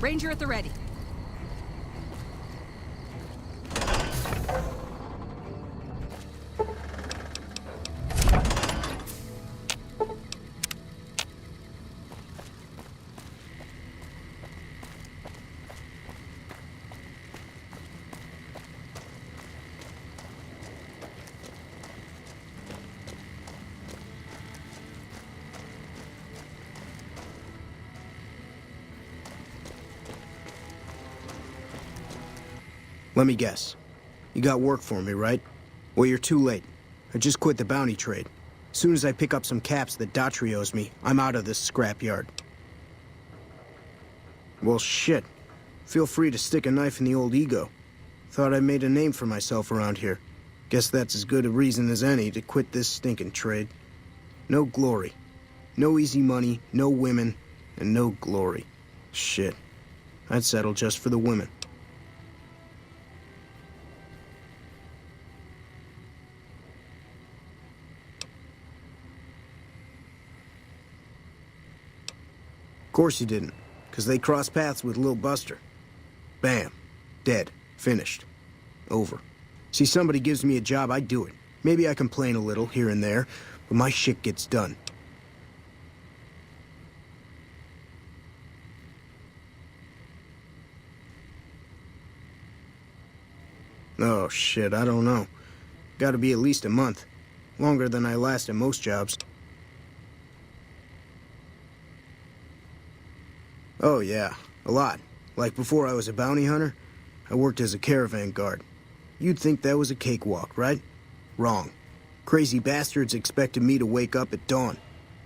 Ranger at the ready. Let me guess. You got work for me, right? Well, you're too late. I just quit the bounty trade. As soon as I pick up some caps that Daughtry owes me, I'm out of this scrapyard. Well, shit. Feel free to stick a knife in the old ego. Thought I made a name for myself around here. Guess that's as good a reason as any to quit this stinking trade. No glory. No easy money, no women, and no glory. Shit. I'd settle just for the women. Of course you didn't, because they crossed paths with Lil Buster. Bam. Dead. Finished. Over. See, somebody gives me a job, I do it. Maybe I complain a little here and there, but my shit gets done. Oh, shit, I don't know. Gotta be at least a month. Longer than I last at most jobs. Oh, yeah. A lot. Like before I was a bounty hunter, I worked as a caravan guard. You'd think that was a cakewalk, right? Wrong. Crazy bastards expected me to wake up at dawn.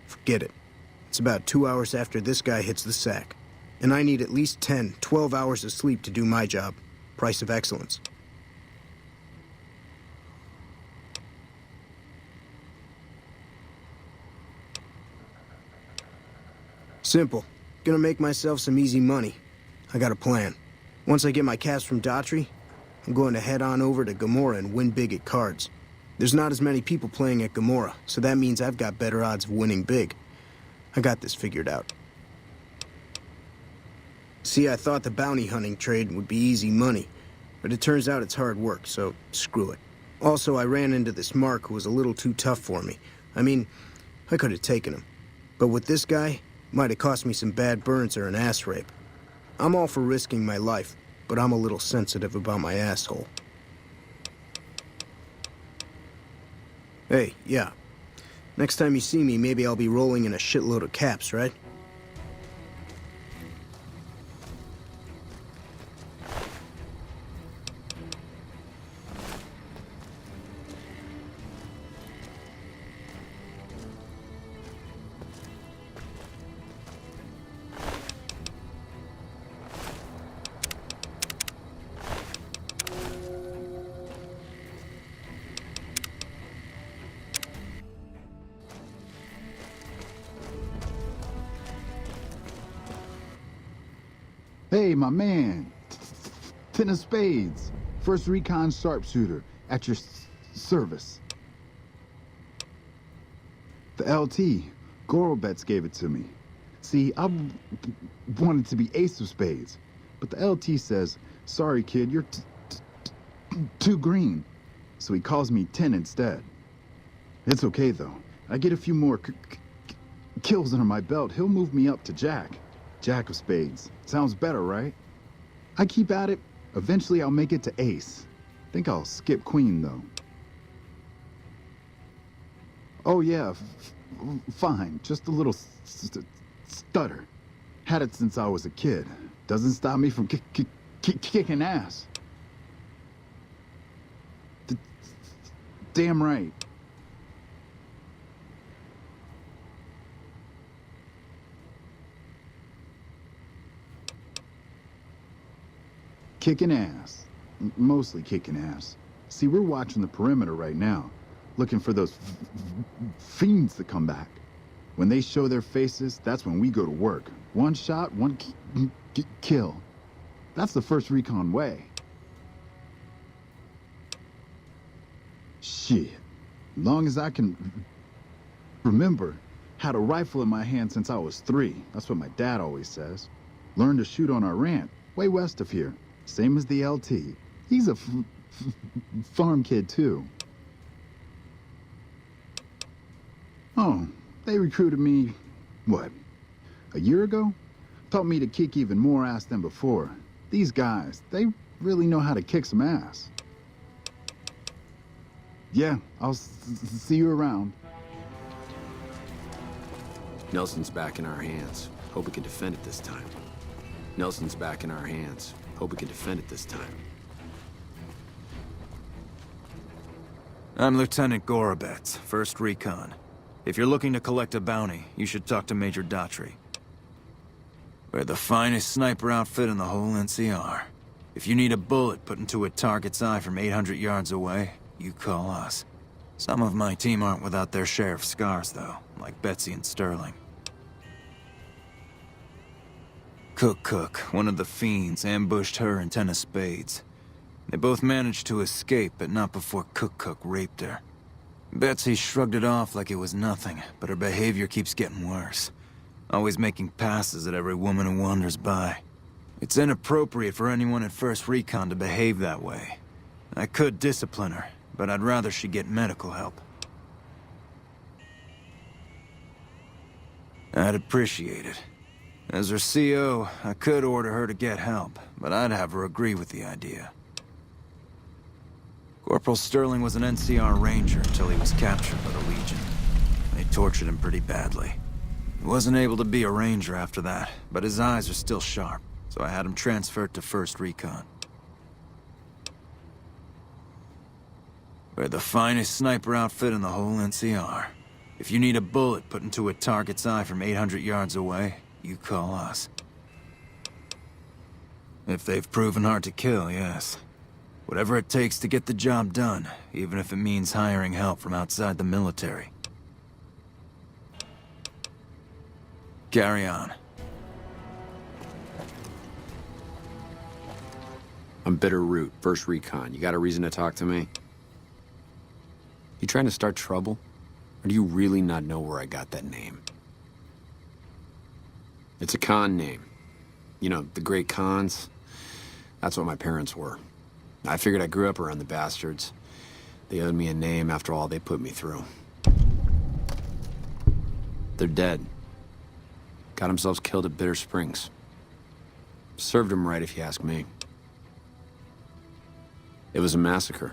Forget it. It's about 2 hours after this guy hits the sack. And I need at least 10, 12 hours of sleep to do my job. Price of excellence. Simple. Gonna make myself some easy money. I got a plan. Once I get my caps from Daughtry, I'm going to head on over to Gomorrah and win big at cards. There's not as many people playing at Gomorrah, so that means I've got better odds of winning big. I got this figured out. See, I thought the bounty hunting trade would be easy money, but it turns out it's hard work, so screw it. Also, I ran into this Mark who was a little too tough for me. I mean, I could have taken him. But with this guy, might have cost me some bad burns or an ass rape. I'm all for risking my life, but I'm a little sensitive about my asshole. Hey, yeah. Next time you see me, maybe I'll be rolling in a shitload of caps, right? Hey, my man. Ten of spades. First recon sharpshooter at your service. The LT. Gorobets gave it to me. See, I wanted to be ace of spades, but the LT says, sorry kid, you're too green. So he calls me 10 instead. It's okay though. I get a few more kills under my belt. He'll move me up to Jack. Jack of spades. Sounds better, right? I keep at it. Eventually I'll make it to ace. Think I'll skip queen, though. Oh, yeah. Fine. Just a little stutter. Had it since I was a kid. Doesn't stop me from kicking ass. Damn right. Kicking ass. Mostly kicking ass. See, we're watching the perimeter right now, looking for those fiends to come back. When they show their faces, that's when we go to work. One shot, one kill. That's the first recon way. Shit. Long as I can remember, had a rifle in my hand since I was 3. That's what my dad always says. Learned to shoot on our ranch, way west of here. Same as the LT. He's a farm kid, too. Oh, they recruited me, what, a year ago? Taught me to kick even more ass than before. These guys, they really know how to kick some ass. Yeah, I'll see you around. Nelson's back in our hands. Hope we can defend it this time. Nelson's back in our hands. Hope we can defend it this time. I'm Lieutenant Gorobets, 1st Recon. If you're looking to collect a bounty, you should talk to Major Daughtry. We're the finest sniper outfit in the whole NCR. If you need a bullet put into a target's eye from 800 yards away, you call us. Some of my team aren't without their share of scars, though, like Betsy and Sterling. Cook, one of the fiends, ambushed her and 10 of spades. They both managed to escape, but not before Cook raped her. Betsy shrugged it off like it was nothing, but her behavior keeps getting worse. Always making passes at every woman who wanders by. It's inappropriate for anyone at 1st Recon to behave that way. I could discipline her, but I'd rather she get medical help. I'd appreciate it. As her CO, I could order her to get help, but I'd have her agree with the idea. Corporal Sterling was an NCR Ranger until he was captured by the Legion. They tortured him pretty badly. He wasn't able to be a Ranger after that, but his eyes are still sharp, so I had him transferred to 1st Recon. We're the finest sniper outfit in the whole NCR. If you need a bullet put into a target's eye from 800 yards away, you call us. If they've proven hard to kill, yes. Whatever it takes to get the job done, even if it means hiring help from outside the military. Carry on. I'm Bitter Root, 1st Recon. You got a reason to talk to me? You trying to start trouble? Or do you really not know where I got that name? It's a con name. You know, the great cons. That's what my parents were. I figured I grew up around the bastards. They owed me a name after all they put me through. They're dead. Got themselves killed at Bitter Springs. Served them right, if you ask me. It was a massacre.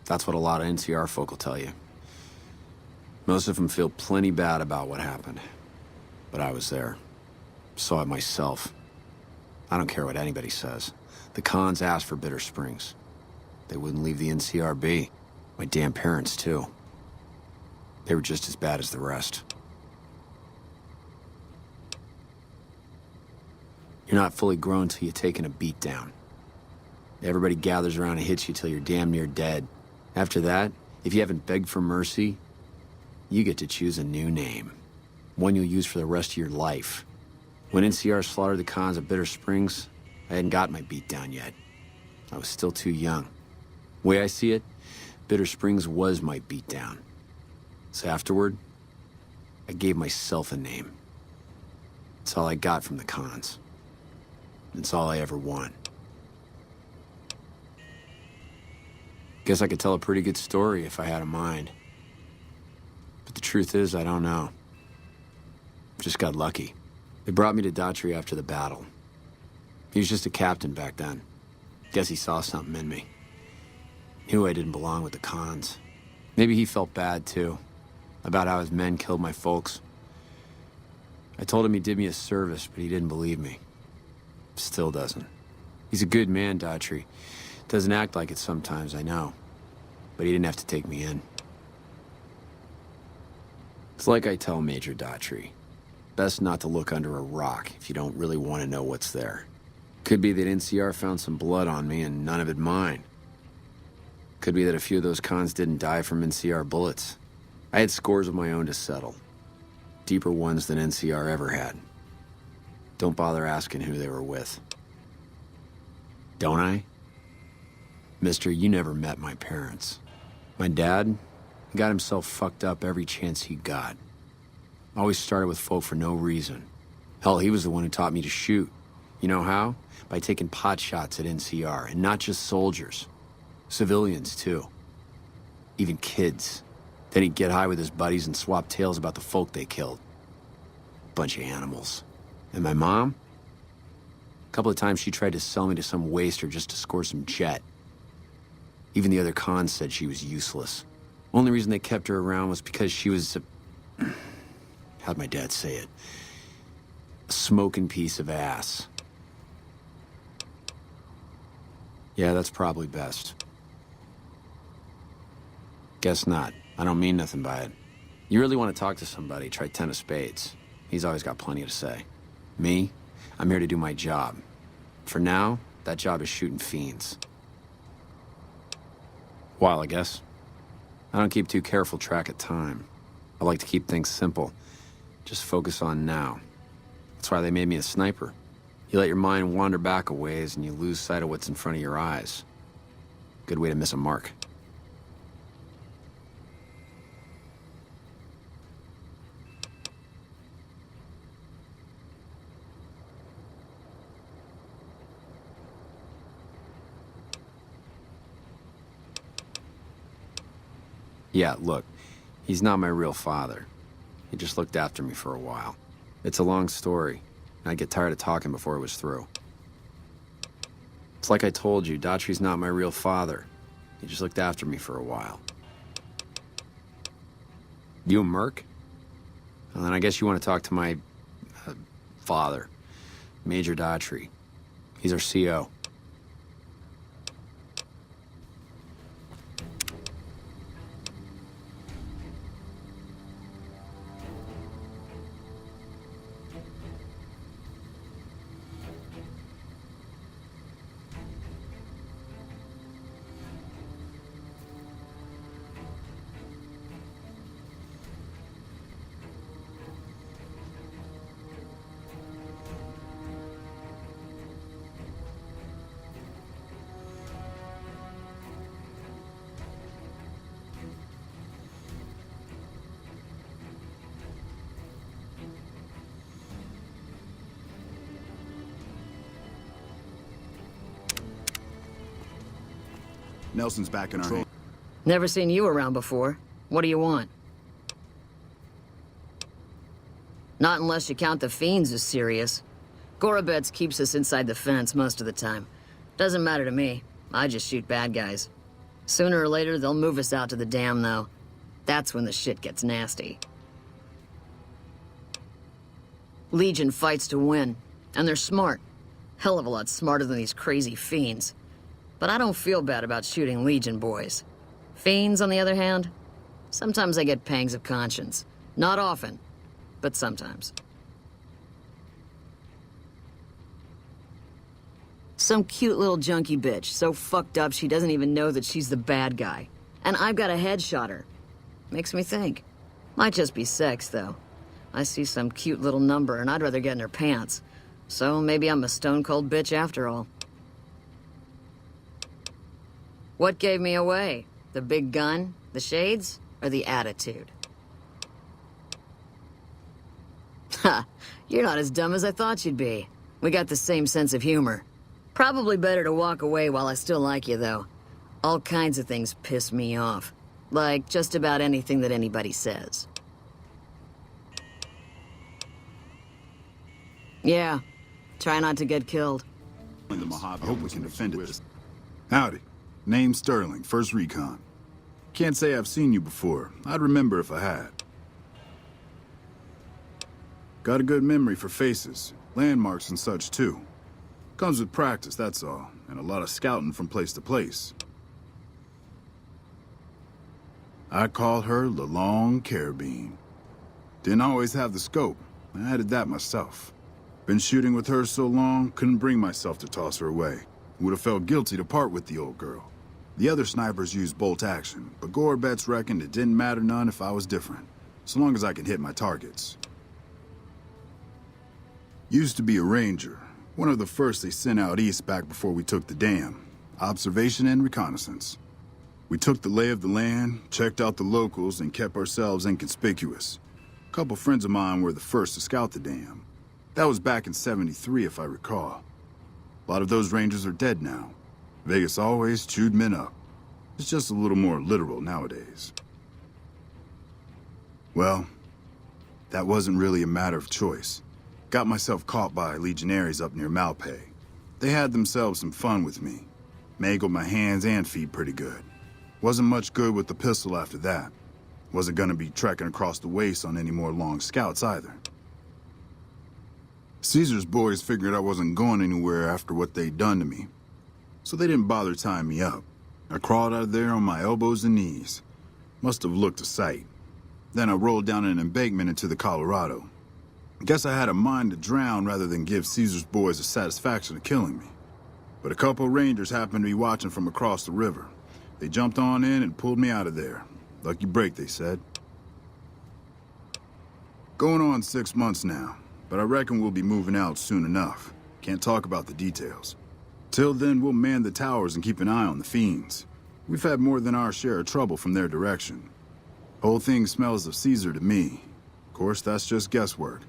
That's what a lot of NCR folk will tell you. Most of them feel plenty bad about what happened. But I was there. Saw it myself. I don't care what anybody says. The cons asked for Bitter Springs. They wouldn't leave the NCR be. My damn parents, too. They were just as bad as the rest. You're not fully grown till you've taken a beat down. Everybody gathers around and hits you till you're damn near dead. After that, if you haven't begged for mercy, you get to choose a new name. One you'll use for the rest of your life. When NCR slaughtered the cons at Bitter Springs, I hadn't got my beat down yet. I was still too young. The way I see it, Bitter Springs was my beat down. So afterward, I gave myself a name. It's all I got from the cons. It's all I ever want. Guess I could tell a pretty good story if I had a mind. But the truth is, I don't know. Just got lucky. They brought me to Daughtry after the battle. He was just a captain back then. Guess he saw something in me. Knew I didn't belong with the cons. Maybe he felt bad, too, about how his men killed my folks. I told him he did me a service, but he didn't believe me. Still doesn't. He's a good man, Daughtry. Doesn't act like it sometimes, I know. But he didn't have to take me in. It's like I tell Major Daughtry. Best not to look under a rock if you don't really want to know what's there. Could be that NCR found some blood on me and none of it mine. Could be that a few of those cons didn't die from NCR bullets. I had scores of my own to settle. Deeper ones than NCR ever had. Don't bother asking who they were with. Don't I? Mister, you never met my parents. My dad got himself fucked up every chance he got. Always started with folk for no reason. Hell, he was the one who taught me to shoot. You know how? By taking pot shots at NCR, and not just soldiers. Civilians, too. Even kids. Then he'd get high with his buddies and swap tales about the folk they killed. Bunch of animals. And my mom? A couple of times she tried to sell me to some waster just to score some jet. Even the other cons said she was useless. Only reason they kept her around was because she was a... how'd my dad say it? A smoking piece of ass. Yeah, that's probably best. Guess not. I don't mean nothing by it. You really want to talk to somebody, try 10 of spades. He's always got plenty to say. Me? I'm here to do my job. For now, that job is shooting fiends. While, I guess. I don't keep too careful track of time. I like to keep things simple. Just focus on now. That's why they made me a sniper. You let your mind wander back a ways and you lose sight of what's in front of your eyes. Good way to miss a mark. Yeah, look, he's not my real father. He just looked after me for a while. It's a long story, and I'd get tired of talking before it was through. It's like I told you, Daughtry's not my real father. He just looked after me for a while. You a merc? Well, then I guess you want to talk to my... father, Major Daughtry. He's our CO. Nelson's back in our hand. Never seen you around before. What do you want? Not unless you count the fiends as serious. Gorobets keeps us inside the fence most of the time. Doesn't matter to me. I just shoot bad guys. Sooner or later, they'll move us out to the dam, though. That's when the shit gets nasty. Legion fights to win, and they're smart. Hell of a lot smarter than these crazy fiends. But I don't feel bad about shooting Legion boys. Fiends, on the other hand, sometimes I get pangs of conscience. Not often, but sometimes. Some cute little junkie bitch, so fucked up she doesn't even know that she's the bad guy. And I've got a headshot her. Makes me think. Might just be sex, though. I see some cute little number and I'd rather get in her pants. So maybe I'm a stone-cold bitch after all. What gave me away? The big gun, the shades, or the attitude? Ha! You're not as dumb as I thought you'd be. We got the same sense of humor. Probably better to walk away while I still like you, though. All kinds of things piss me off. Like just about anything that anybody says. Yeah. Try not to get killed. I hope we can defend it. Howdy. Name's Sterling, First Recon. Can't say I've seen you before. I'd remember if I had. Got a good memory for faces, landmarks and such too. Comes with practice, that's all, and a lot of scouting from place to place. I call her the Long Carabine. Didn't always have the scope. I added that myself. Been shooting with her so long, couldn't bring myself to toss her away. Would have felt guilty to part with the old girl. The other snipers used bolt action, but Gorobets reckoned it didn't matter none if I was different, so long as I could hit my targets. Used to be a ranger, one of the first they sent out east back before we took the dam. Observation and reconnaissance. We took the lay of the land, checked out the locals, and kept ourselves inconspicuous. A couple friends of mine were the first to scout the dam. That was back in '73, if I recall. A lot of those Rangers are dead now. Vegas always chewed men up. It's just a little more literal nowadays. Well, that wasn't really a matter of choice. Got myself caught by legionaries up near Malpay. They had themselves some fun with me. Mangled my hands and feet pretty good. Wasn't much good with the pistol after that. Wasn't gonna be trekking across the waste on any more long scouts either. Caesar's boys figured I wasn't going anywhere after what they'd done to me. So they didn't bother tying me up. I crawled out of there on my elbows and knees. Must have looked a sight. Then I rolled down an embankment into the Colorado. Guess I had a mind to drown rather than give Caesar's boys the satisfaction of killing me. But a couple Rangers happened to be watching from across the river. They jumped on in and pulled me out of there. Lucky break, they said. Going on 6 months now, but I reckon we'll be moving out soon enough. Can't talk about the details. Till then, we'll man the towers and keep an eye on the fiends. We've had more than our share of trouble from their direction. Whole thing smells of Caesar to me. Of course, that's just guesswork.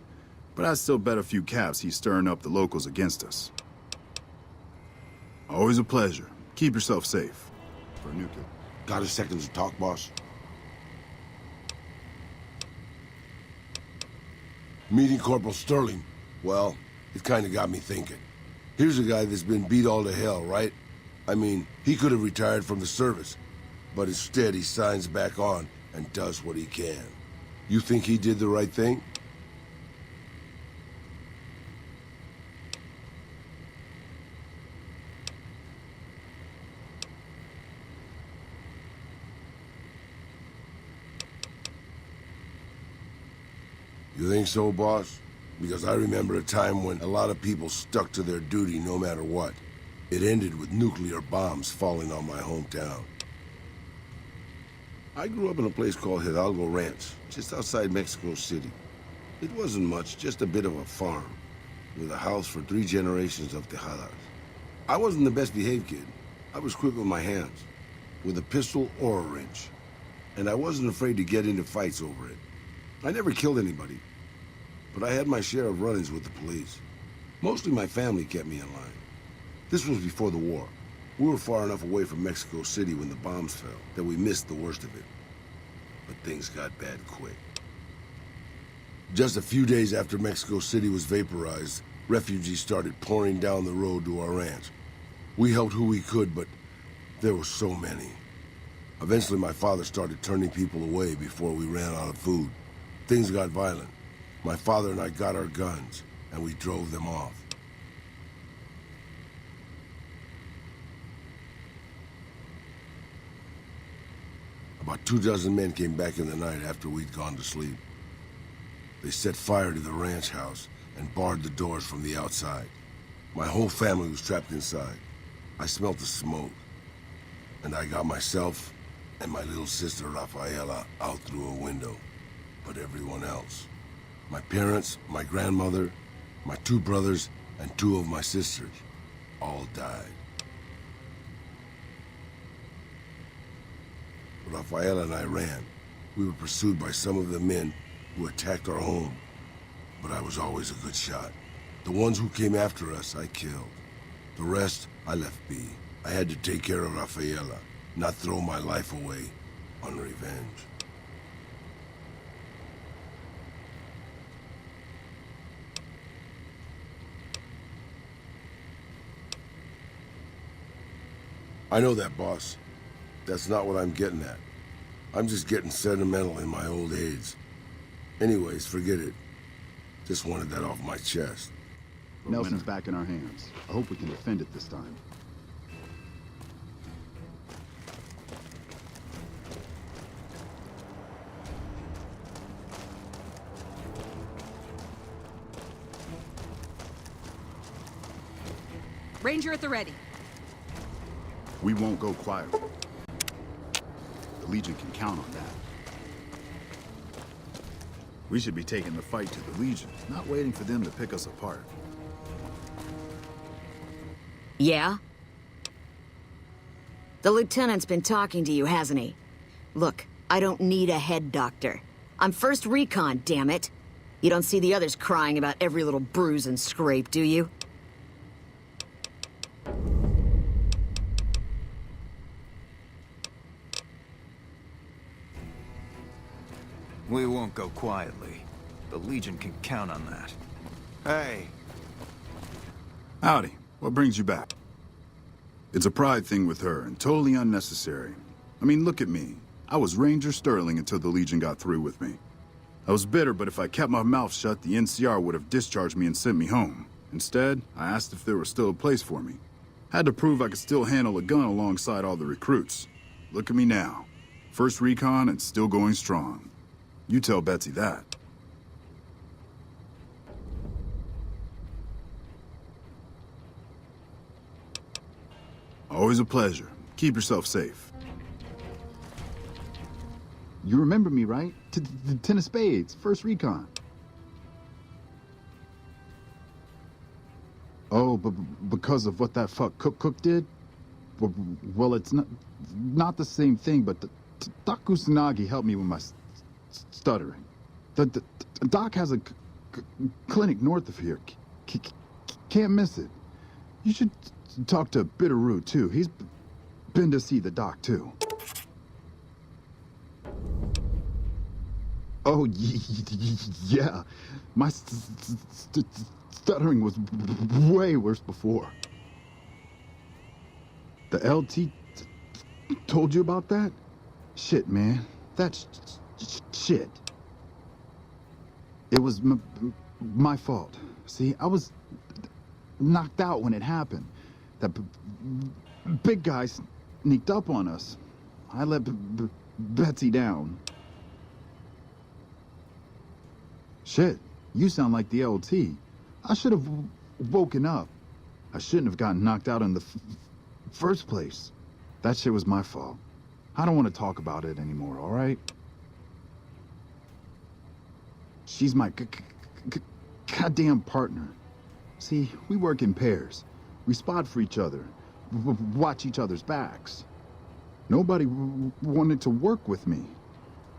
But I'd still bet a few caps he's stirring up the locals against us. Always a pleasure. Keep yourself safe. For a new kid. Got a second to talk, boss? Meeting Corporal Sterling. Well, it kinda got me thinking. Here's a guy that's been beat all to hell, right? I mean, he could have retired from the service, but instead he signs back on and does what he can. You think he did the right thing? You think so, boss? Because I remember a time when a lot of people stuck to their duty no matter what. It ended with nuclear bombs falling on my hometown. I grew up in a place called Hidalgo Ranch, just outside Mexico City. It wasn't much, just a bit of a farm, with a house for 3 generations of Tejadas. I wasn't the best behaved kid. I was quick with my hands, with a pistol or a wrench. And I wasn't afraid to get into fights over it. I never killed anybody, but I had my share of run-ins with the police. Mostly my family kept me in line. This was before the war. We were far enough away from Mexico City when the bombs fell that we missed the worst of it. But things got bad quick. Just a few days after Mexico City was vaporized, refugees started pouring down the road to our ranch. We helped who we could, but there were so many. Eventually my father started turning people away before we ran out of food. Things got violent. My father and I got our guns, and we drove them off. About 24 men came back in the night after we'd gone to sleep. They set fire to the ranch house and barred the doors from the outside. My whole family was trapped inside. I smelt the smoke, and I got myself and my little sister Rafaela out through a window. But everyone else, my parents, my grandmother, my 2 brothers, and 2 of my sisters, all died. Rafaela and I ran. We were pursued by some of the men who attacked our home, but I was always a good shot. The ones who came after us, I killed. The rest, I left be. I had to take care of Rafaela, not throw my life away on revenge. I know that, boss. That's not what I'm getting at. I'm just getting sentimental in my old age. Anyways, forget it. Just wanted that off my chest. Nelson's back in our hands. I hope we can defend it this time. Ranger at the ready. We won't go quiet. The Legion can count on that. We should be taking the fight to the Legion, not waiting for them to pick us apart. Yeah? The lieutenant's been talking to you, hasn't he? Look, I don't need a head doctor. I'm first recon, damn it. You don't see the others crying about every little bruise and scrape, do you? We won't go quietly. The Legion can count on that. Hey, Howdy. What brings you back? It's a pride thing with her, and totally unnecessary. I mean, look at me. I was Ranger Sterling until the Legion got through with me. I was bitter, but if I kept my mouth shut, the NCR would have discharged me and sent me home. Instead, I asked if there was still a place for me. Had to prove I could still handle a gun alongside all the recruits. Look at me now. First recon and still going strong. You tell Betsy that. Always a pleasure. Keep yourself safe. You remember me, right? The Ten of Spades, first recon. Oh, but because of what that fuck Cook did? Well, it's not the same thing, but Doc Kusanagi helped me with my stuttering. The Doc has a clinic north of here. Can't miss it. You should talk to Bitterroot, too. He's been to see the Doc, too. Oh, yeah. My stuttering was way worse before. The LT told you about that? Shit, man. That's shit. It was my fault. See, I was knocked out when it happened. That big guy sneaked up on us. I let Betsy down. Shit, you sound like the LT. I should have woken up. I shouldn't have gotten knocked out in the first place. That shit was my fault. I don't want to talk about it anymore, all right? She's my goddamn partner. See, we work in pairs. We spot for each other, watch each other's backs. Nobody wanted to work with me.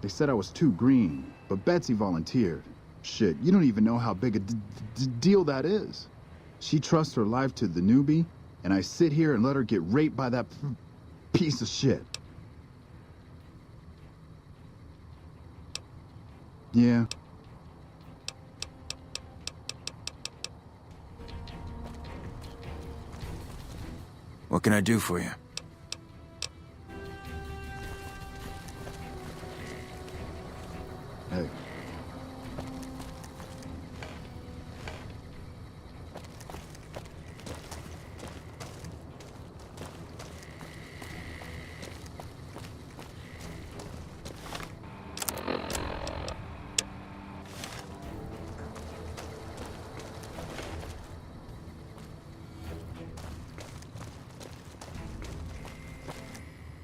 They said I was too green, but Betsy volunteered. Shit, you don't even know how big a deal that is. She trusts her life to the newbie, and I sit here and let her get raped by that piece of shit. Yeah. what can I do for you? Hey.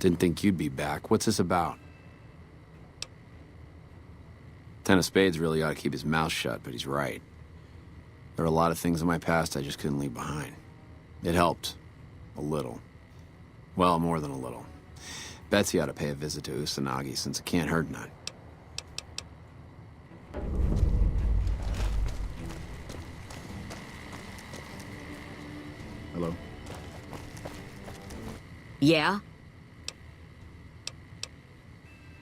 Didn't think you'd be back. What's this about? Ten of Spades really ought to keep his mouth shut, but he's right. There are a lot of things in my past I just couldn't leave behind. It helped. A little. Well, more than a little. Betsy ought to pay a visit to Kusanagi since it can't hurt none. Hello? Yeah?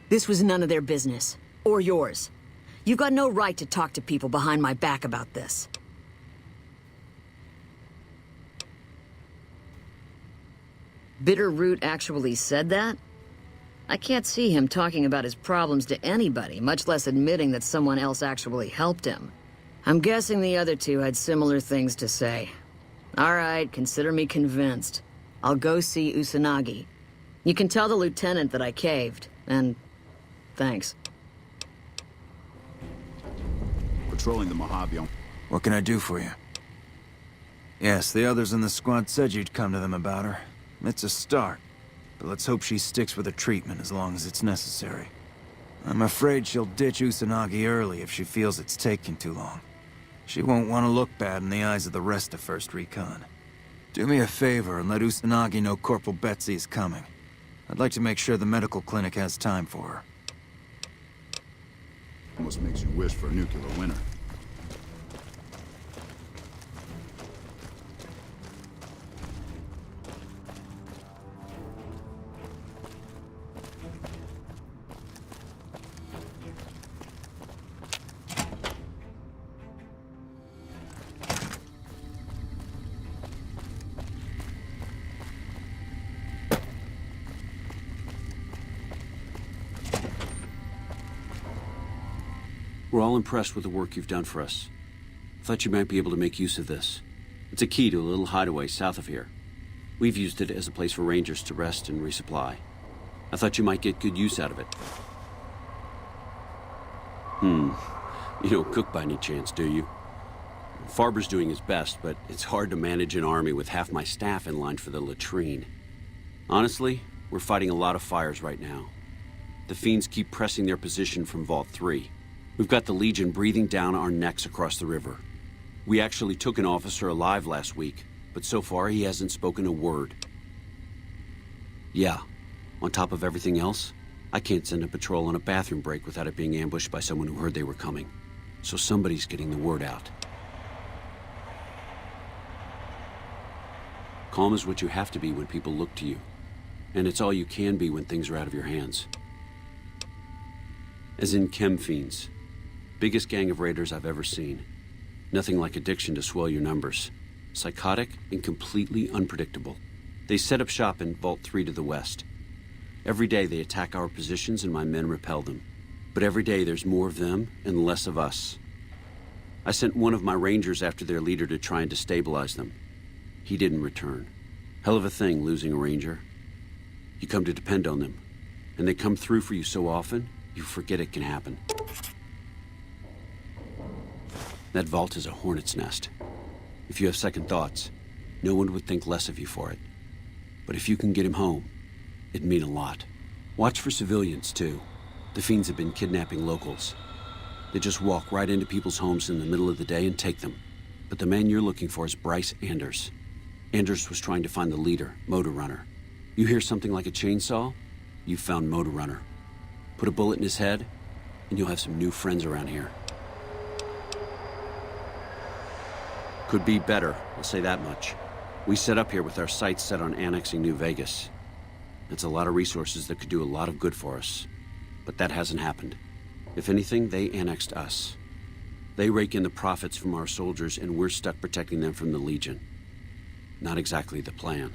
This was none of their business. Or yours. You've got no right to talk to people behind my back about this. Bitterroot actually said that? I can't see him talking about his problems to anybody, much less admitting that someone else actually helped him. I'm guessing the other two had similar things to say. All right, consider me convinced. I'll go see Kusanagi. You can tell the lieutenant that I caved, and thanks. Patrolling the Mojave. What can I do for you? Yes, the others in the squad said you'd come to them about her. It's a start, but let's hope she sticks with her treatment as long as it's necessary. I'm afraid she'll ditch Kusanagi early if she feels it's taking too long. She won't want to look bad in the eyes of the rest of First Recon. Do me a favor and let Kusanagi know Corporal Betsy is coming. I'd like to make sure the medical clinic has time for her. Almost makes you wish for a nuclear winter. We're all impressed with the work you've done for us. I thought you might be able to make use of this. It's a key to a little hideaway south of here. We've used it as a place for rangers to rest and resupply. I thought you might get good use out of it. You don't cook by any chance, do you? Farber's doing his best, but it's hard to manage an army with half my staff in line for the latrine. Honestly, we're fighting a lot of fires right now. The fiends keep pressing their position from Vault 3. We've got the Legion breathing down our necks across the river. We actually took an officer alive last week, but so far he hasn't spoken a word. Yeah, on top of everything else, I can't send a patrol on a bathroom break without it being ambushed by someone who heard they were coming. So somebody's getting the word out. Calm is what you have to be when people look to you. And it's all you can be when things are out of your hands. As in chem fiends. Biggest gang of raiders I've ever seen. Nothing like addiction to swell your numbers. Psychotic and completely unpredictable. They set up shop in Vault 3 to the west. Every day they attack our positions and my men repel them. But every day there's more of them and less of us. I sent one of my rangers after their leader to try and destabilize them. He didn't return. Hell of a thing, losing a ranger. You come to depend on them, and they come through for you so often, you forget it can happen. That vault is a hornet's nest. If you have second thoughts, no one would think less of you for it. But if you can get him home, it'd mean a lot. Watch for civilians, too. The fiends have been kidnapping locals. They just walk right into people's homes in the middle of the day and take them. But the man you're looking for is Bryce Anders. Anders was trying to find the leader, Motor Runner. You hear something like a chainsaw? You've found Motor Runner. Put a bullet in his head, and you'll have some new friends around here. Could be better, I'll say that much. We set up here with our sights set on annexing New Vegas. It's a lot of resources that could do a lot of good for us. But that hasn't happened. If anything, they annexed us. They rake in the profits from our soldiers, and we're stuck protecting them from the Legion. Not exactly the plan.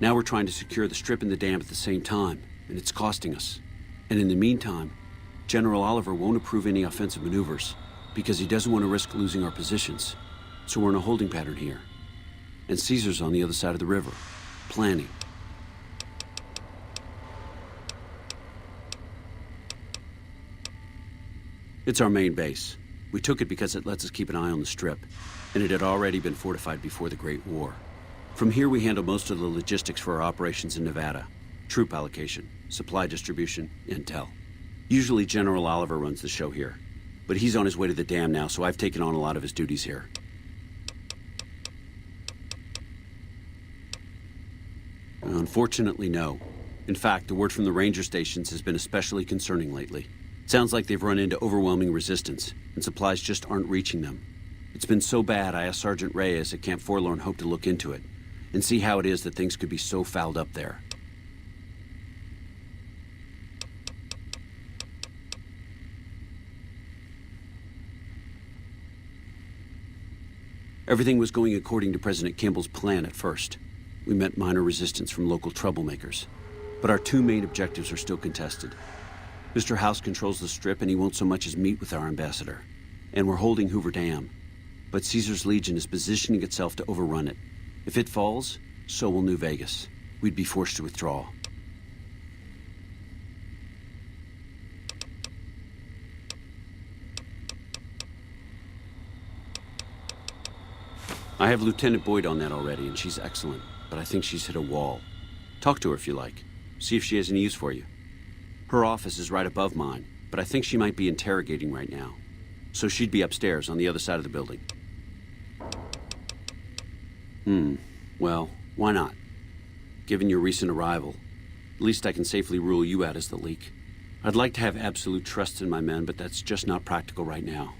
Now we're trying to secure the strip and the dam at the same time, and it's costing us. And in the meantime, General Oliver won't approve any offensive maneuvers because he doesn't want to risk losing our positions. So we're in a holding pattern here. And Caesar's on the other side of the river, planning. It's our main base. We took it because it lets us keep an eye on the strip, and it had already been fortified before the Great War. From here we handle most of the logistics for our operations in Nevada. Troop allocation, supply distribution, intel. Usually General Oliver runs the show here, but he's on his way to the dam now, so I've taken on a lot of his duties here. Unfortunately, no. In fact, the word from the ranger stations has been especially concerning lately. It sounds like they've run into overwhelming resistance, and supplies just aren't reaching them. It's been so bad, I asked Sergeant Reyes at Camp Forlorn Hope to look into it, and see how it is that things could be so fouled up there. Everything was going according to President Kimball's plan at first. We met minor resistance from local troublemakers, but our two main objectives are still contested. Mr. House controls the strip, and he won't so much as meet with our ambassador. And we're holding Hoover Dam. But Caesar's Legion is positioning itself to overrun it. If it falls, so will New Vegas. We'd be forced to withdraw. I have Lieutenant Boyd on that already, and she's excellent, but I think she's hit a wall. Talk to her if you like. See if she has any use for you. Her office is right above mine, but I think she might be interrogating right now. So she'd be upstairs on the other side of the building. Well, why not? Given your recent arrival, at least I can safely rule you out as the leak. I'd like to have absolute trust in my men, but that's just not practical right now.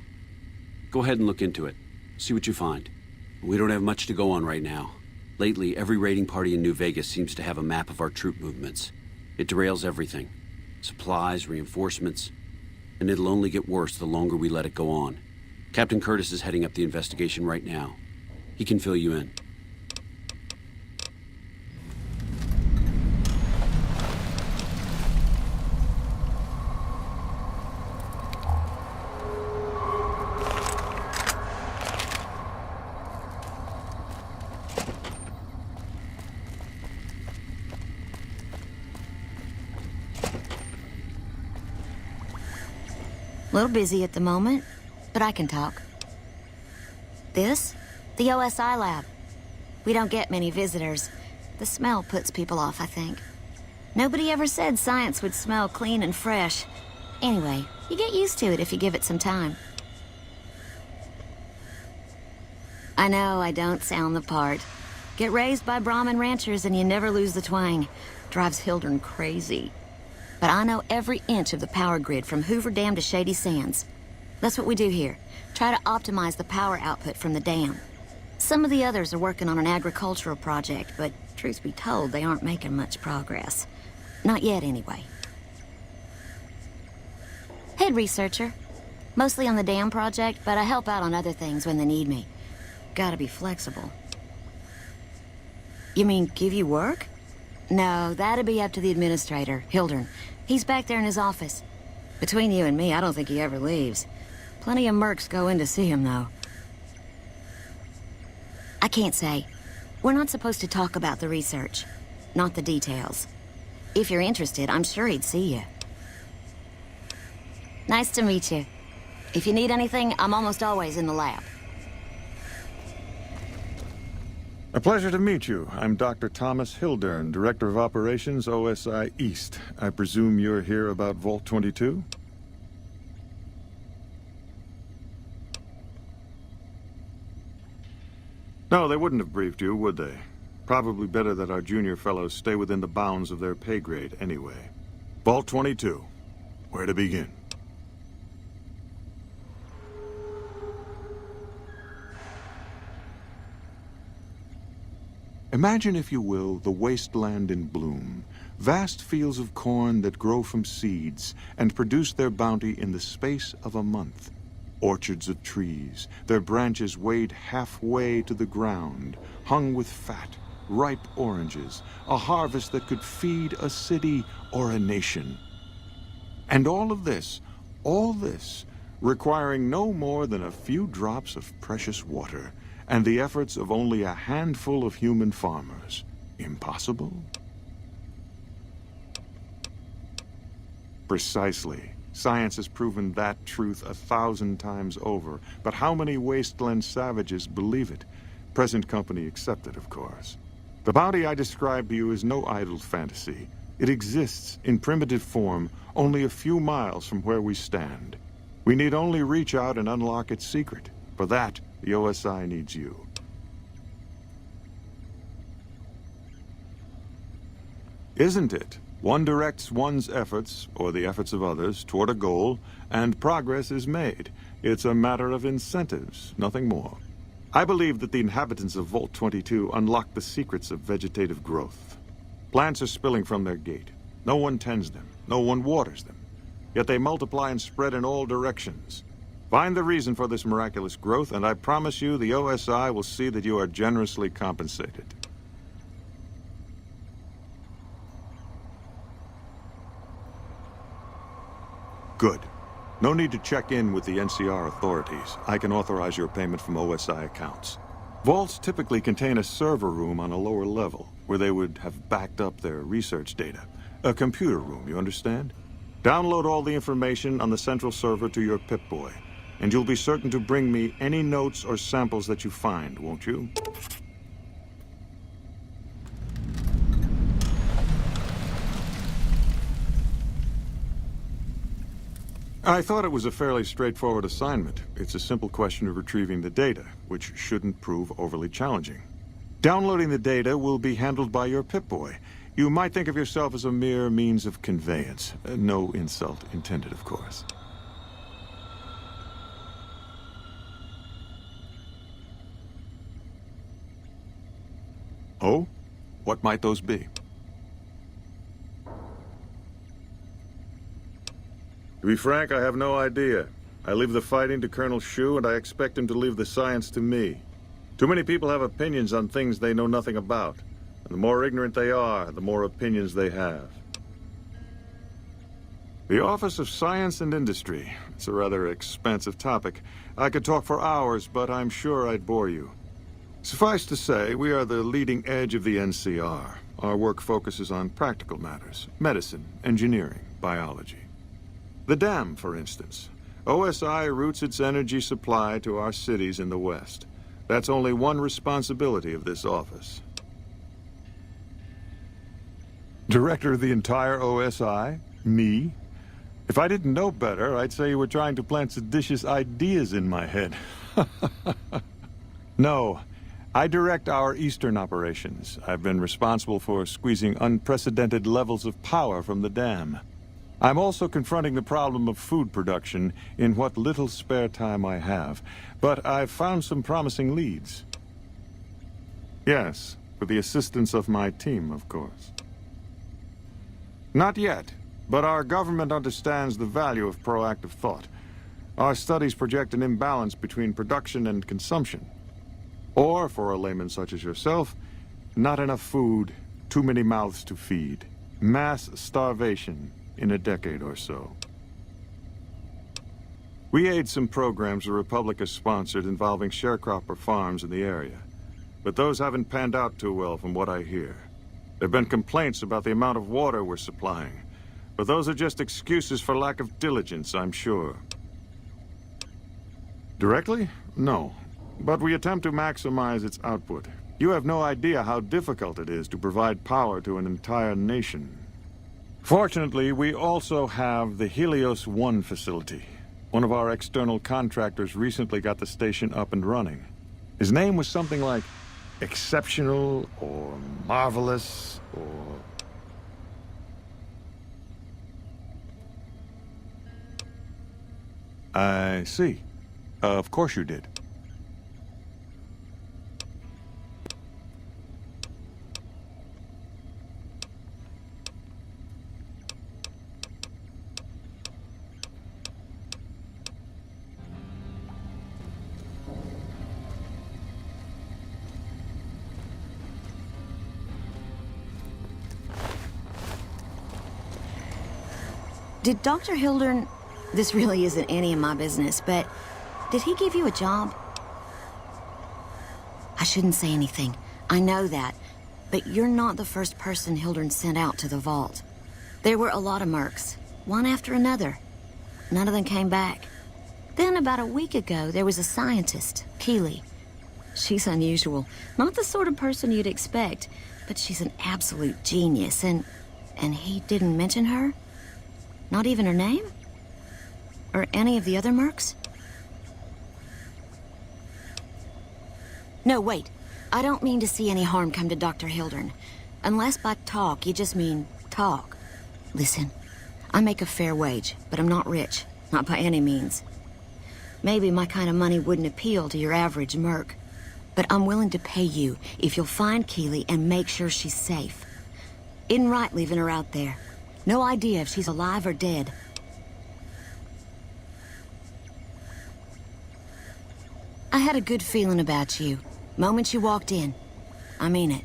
Go ahead and look into it. See what you find. We don't have much to go on right now. Lately, every raiding party in New Vegas seems to have a map of our troop movements. It derails everything. Supplies, reinforcements, and it'll only get worse the longer we let it go on. Captain Curtis is heading up the investigation right now. He can fill you in. little busy at the moment, but I can talk. This? The OSI lab. We don't get many visitors. The smell puts people off, I think. Nobody ever said science would smell clean and fresh. Anyway, you get used to it if you give it some time. I know I don't sound the part. Get raised by Brahmin ranchers and you never lose the twang. Drives Hildern crazy. But I know every inch of the power grid from Hoover Dam to Shady Sands. That's what we do here. Try to optimize the power output from the dam. Some of the others are working on an agricultural project, but truth be told, they aren't making much progress. Not yet, anyway. Head researcher. Mostly on the dam project, but I help out on other things when they need me. Gotta be flexible. You mean give you work? No, that'd be up to the administrator, Hildern. He's back there in his office. Between you and me, I don't think he ever leaves. Plenty of mercs go in to see him, though. I can't say. We're not supposed to talk about the research. Not the details. If you're interested, I'm sure he'd see you. Nice to meet you. If you need anything, I'm almost always in the lab. A pleasure to meet you. I'm Dr. Thomas Hildern, Director of Operations, OSI East. I presume you're here about Vault 22? No, they wouldn't have briefed you, would they? Probably better that our junior fellows stay within the bounds of their pay grade anyway. Vault 22. Where to begin? Imagine, if you will, the wasteland in bloom. Vast fields of corn that grow from seeds and produce their bounty in the space of a month. Orchards of trees, their branches weighed halfway to the ground, hung with fat, ripe oranges, a harvest that could feed a city or a nation. And all this, requiring no more than a few drops of precious water, and the efforts of only a handful of human farmers. Impossible? Precisely. Science has proven that truth 1,000 times over. But how many wasteland savages believe it? Present company accepted, of course. The bounty I described to you is no idle fantasy. It exists in primitive form only a few miles from where we stand. We need only reach out and unlock its secret. For that, the OSI needs you. Isn't it? One directs one's efforts, or the efforts of others, toward a goal, and progress is made. It's a matter of incentives, nothing more. I believe that the inhabitants of Vault 22 unlock the secrets of vegetative growth. Plants are spilling from their gate. No one tends them. No one waters them. Yet they multiply and spread in all directions. Find the reason for this miraculous growth, and I promise you the OSI will see that you are generously compensated. Good. No need to check in with the NCR authorities. I can authorize your payment from OSI accounts. Vaults typically contain a server room on a lower level, where they would have backed up their research data. A computer room, you understand? Download all the information on the central server to your Pip-Boy. And you'll be certain to bring me any notes or samples that you find, won't you? I thought it was a fairly straightforward assignment. It's a simple question of retrieving the data, which shouldn't prove overly challenging. Downloading the data will be handled by your Pip-Boy. You might think of yourself as a mere means of conveyance. No insult intended, of course. Oh? What might those be? To be frank, I have no idea. I leave the fighting to Colonel Shu, and I expect him to leave the science to me. Too many people have opinions on things they know nothing about. And the more ignorant they are, the more opinions they have. The Office of Science and Industry. It's a rather expansive topic. I could talk for hours, but I'm sure I'd bore you. Suffice to say, we are the leading edge of the NCR. Our work focuses on practical matters: medicine, engineering, biology. The dam, for instance. OSI routes its energy supply to our cities in the West. That's only one responsibility of this office. Director of the entire OSI? Me? If I didn't know better, I'd say you were trying to plant seditious ideas in my head. No, I direct our eastern operations. I've been responsible for squeezing unprecedented levels of power from the dam. I'm also confronting the problem of food production in what little spare time I have, but I've found some promising leads. Yes, with the assistance of my team, of course. Not yet, but our government understands the value of proactive thought. Our studies project an imbalance between production and consumption. Or, for a layman such as yourself, not enough food, too many mouths to feed. Mass starvation in a decade or so. We aid some programs the Republic has sponsored involving sharecropper farms in the area. But those haven't panned out too well from what I hear. There have been complaints about the amount of water we're supplying. But those are just excuses for lack of diligence, I'm sure. Directly? No. But we attempt to maximize its output. You have no idea how difficult it is to provide power to an entire nation. Fortunately, we also have the Helios 1 facility. One of our external contractors recently got the station up and running. His name was something like exceptional or marvelous or... I see. Of course you did. Did Dr. Hildern... This really isn't any of my business, but did he give you a job? I shouldn't say anything. I know that. But you're not the first person Hildern sent out to the vault. There were a lot of mercs, one after another. None of them came back. Then about a week ago, there was a scientist, Keeley. She's unusual. Not the sort of person you'd expect, but she's an absolute genius, and he didn't mention her? Not even her name? Or any of the other mercs? No, wait. I don't mean to see any harm come to Dr. Hildern. Unless by talk, you just mean talk. Listen, I make a fair wage, but I'm not rich. Not by any means. Maybe my kind of money wouldn't appeal to your average merc. But I'm willing to pay you if you'll find Keeley and make sure she's safe. Isn't right leaving her out there. No idea if she's alive or dead. I had a good feeling about you. Moment you walked in. I mean it.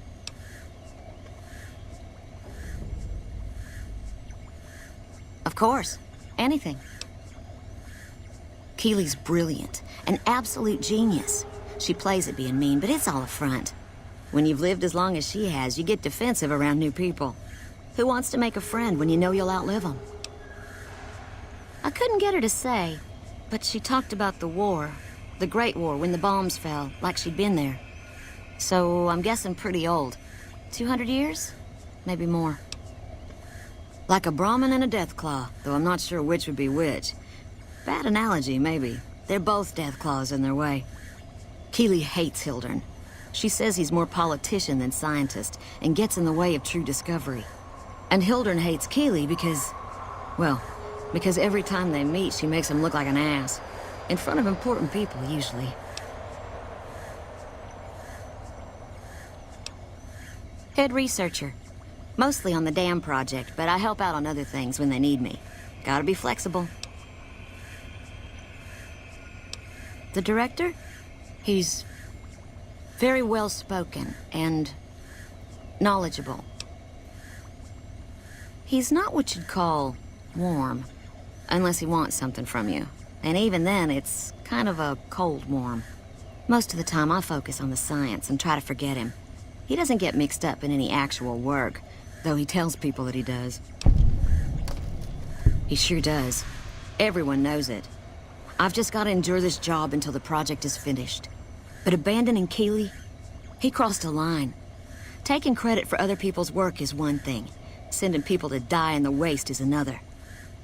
Of course. Anything. Keeley's brilliant. An absolute genius. She plays at being mean, but it's all a front. When you've lived as long as she has, you get defensive around new people. Who wants to make a friend when you know you'll outlive them? I couldn't get her to say, but she talked about the war. The Great War, when the bombs fell, like she'd been there. So, I'm guessing pretty old. 200 years? Maybe more. Like a Brahmin and a Deathclaw, though I'm not sure which would be which. Bad analogy, maybe. They're both Deathclaws in their way. Keeley hates Hildern. She says he's more politician than scientist, and gets in the way of true discovery. And Hildern hates Keeley because... well, because every time they meet, she makes him look like an ass. In front of important people, usually. Head researcher. Mostly on the dam project, but I help out on other things when they need me. Gotta be flexible. The director? He's very well-spoken and knowledgeable. He's not what you'd call warm, unless he wants something from you. And even then, it's kind of a cold warm. Most of the time, I focus on the science and try to forget him. He doesn't get mixed up in any actual work, though he tells people that he does. He sure does. Everyone knows it. I've just got to endure this job until the project is finished. But abandoning Keeley, he crossed a line. Taking credit for other people's work is one thing. Sending people to die in the waste is another.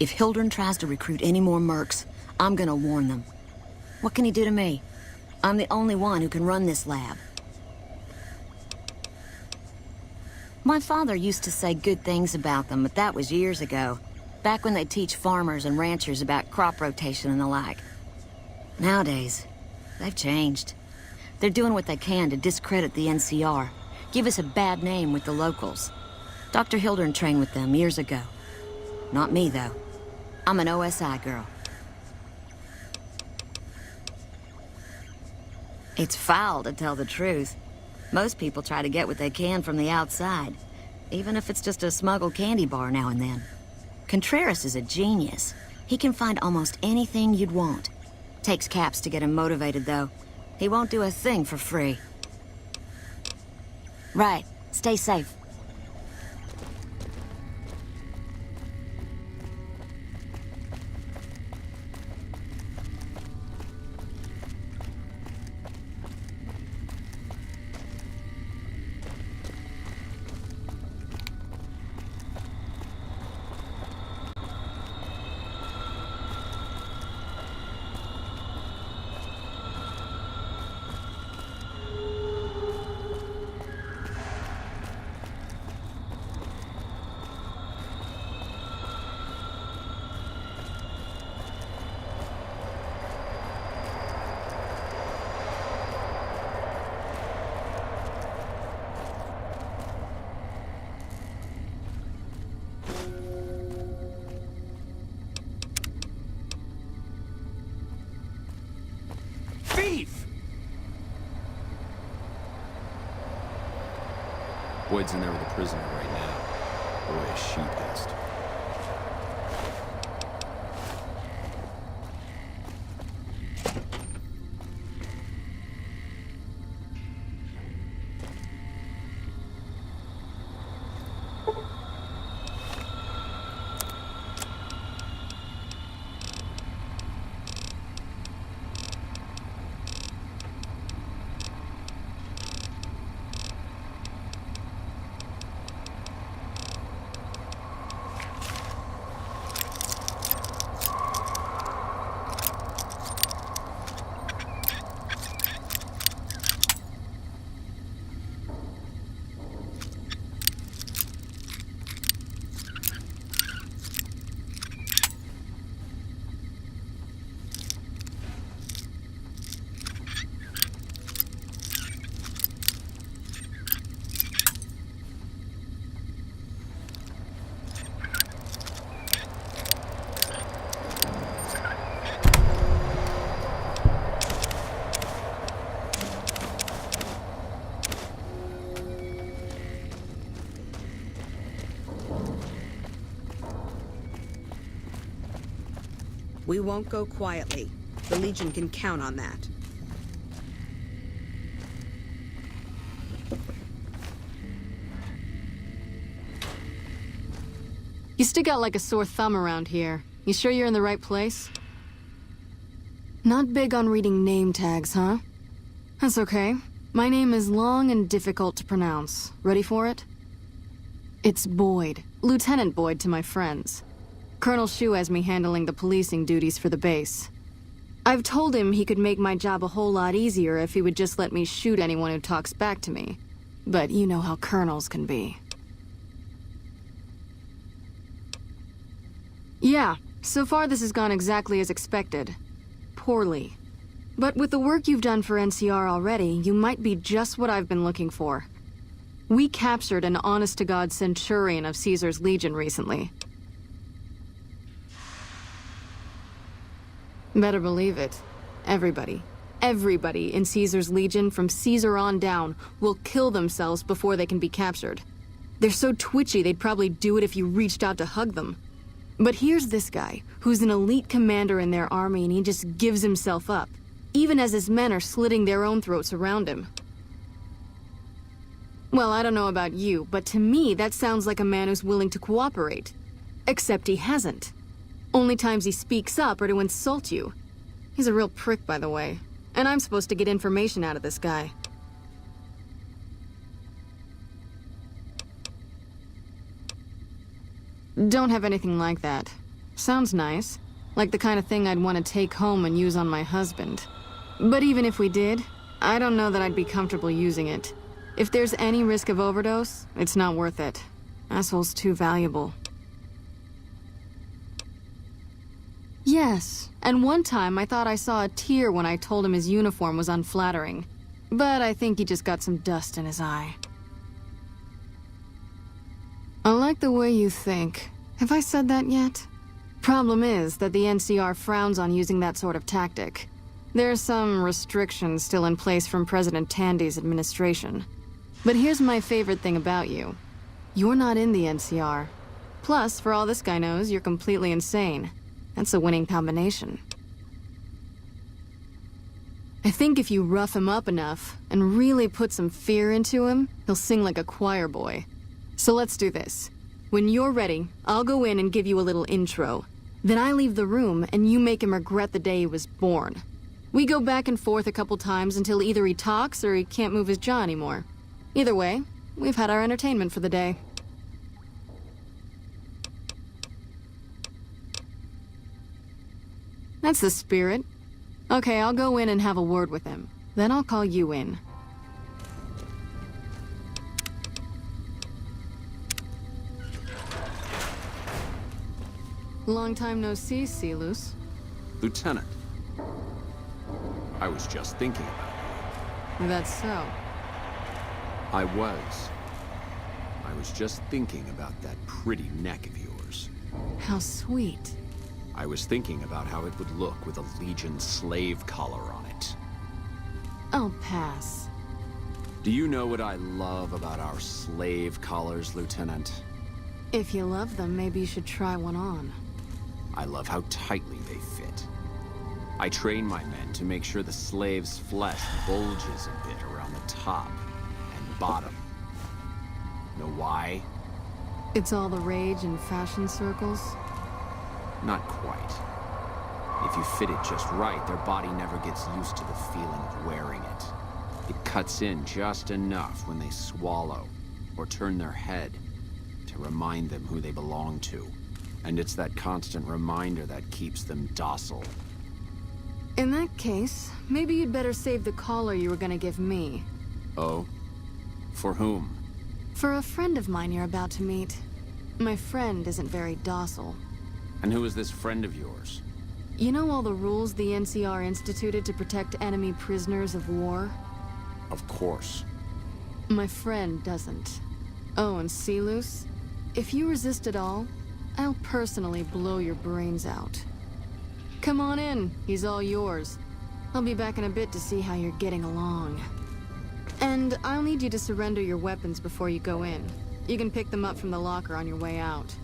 If Hildren tries to recruit any more mercs, I'm gonna warn them. What can he do to me? I'm the only one who can run this lab. My father used to say good things about them, but that was years ago. Back when they teach farmers and ranchers about crop rotation and the like. Nowadays, they've changed. They're doing what they can to discredit the NCR, give us a bad name with the locals. Dr. Hildren trained with them years ago. Not me, though. I'm an OSI girl. It's foul to tell the truth. Most people try to get what they can from the outside, even if it's just a smuggled candy bar now and then. Contreras is a genius. He can find almost anything you'd want. Takes caps to get him motivated, though. He won't do a thing for free. Right. Stay safe. Boyd's in there with a prisoner right now. Boy, is she pissed. We won't go quietly. The Legion can count on that. You stick out like a sore thumb around here. You sure you're in the right place? Not big on reading name tags, huh? That's okay. My name is long and difficult to pronounce. Ready for it? It's Boyd. Lieutenant Boyd to my friends. Colonel Shu has me handling the policing duties for the base. I've told him he could make my job a whole lot easier if he would just let me shoot anyone who talks back to me. But you know how colonels can be. Yeah, so far this has gone exactly as expected. Poorly. But with the work you've done for NCR already, you might be just what I've been looking for. We captured an honest-to-God Centurion of Caesar's Legion recently. Better believe it. Everybody in Caesar's Legion from Caesar on down will kill themselves before they can be captured. They're so twitchy they'd probably do it if you reached out to hug them. But here's this guy, who's an elite commander in their army, and he just gives himself up, even as his men are slitting their own throats around him. Well, I don't know about you, but to me that sounds like a man who's willing to cooperate. Except he hasn't. Only times he speaks up are to insult you. He's a real prick, by the way. And I'm supposed to get information out of this guy. Don't have anything like that. Sounds nice. Like the kind of thing I'd want to take home and use on my husband. But even if we did, I don't know that I'd be comfortable using it. If there's any risk of overdose, it's not worth it. Asshole's too valuable. Yes, and one time I thought I saw a tear when I told him his uniform was unflattering. But I think he just got some dust in his eye. I like the way you think. Have I said that yet? Problem is that the NCR frowns on using that sort of tactic. There's some restrictions still in place from President Tandy's administration. But here's my favorite thing about you. You're not in the NCR. Plus, for all this guy knows, you're completely insane. That's a winning combination. I think if you rough him up enough and really put some fear into him, he'll sing like a choir boy. So let's do this. When you're ready, I'll go in and give you a little intro. Then I leave the room and you make him regret the day he was born. We go back and forth a couple times until either he talks or he can't move his jaw anymore. Either way, we've had our entertainment for the day. That's the spirit. Okay, I'll go in and have a word with him. Then I'll call you in. Long time no see, Sealus. Lieutenant. I was just thinking about you. That's so. I was just thinking about that pretty neck of yours. How sweet. I was thinking about how it would look with a Legion slave collar on it. I'll pass. Do you know what I love about our slave collars, Lieutenant? If you love them, maybe you should try one on. I love how tightly they fit. I train my men to make sure the slave's flesh bulges a bit around the top and bottom. Know why? It's all the rage in fashion circles? Not quite. If you fit it just right, their body never gets used to the feeling of wearing it. It cuts in just enough when they swallow or turn their head to remind them who they belong to. And it's that constant reminder that keeps them docile. In that case, maybe you'd better save the collar you were gonna give me. Oh? For whom? For a friend of mine you're about to meet. My friend isn't very docile. And who is this friend of yours? You know all the rules the NCR instituted to protect enemy prisoners of war? Of course. My friend doesn't. Oh, and Sealus? If you resist at all, I'll personally blow your brains out. Come on in, he's all yours. I'll be back in a bit to see how you're getting along. And I'll need you to surrender your weapons before you go in. You can pick them up from the locker on your way out.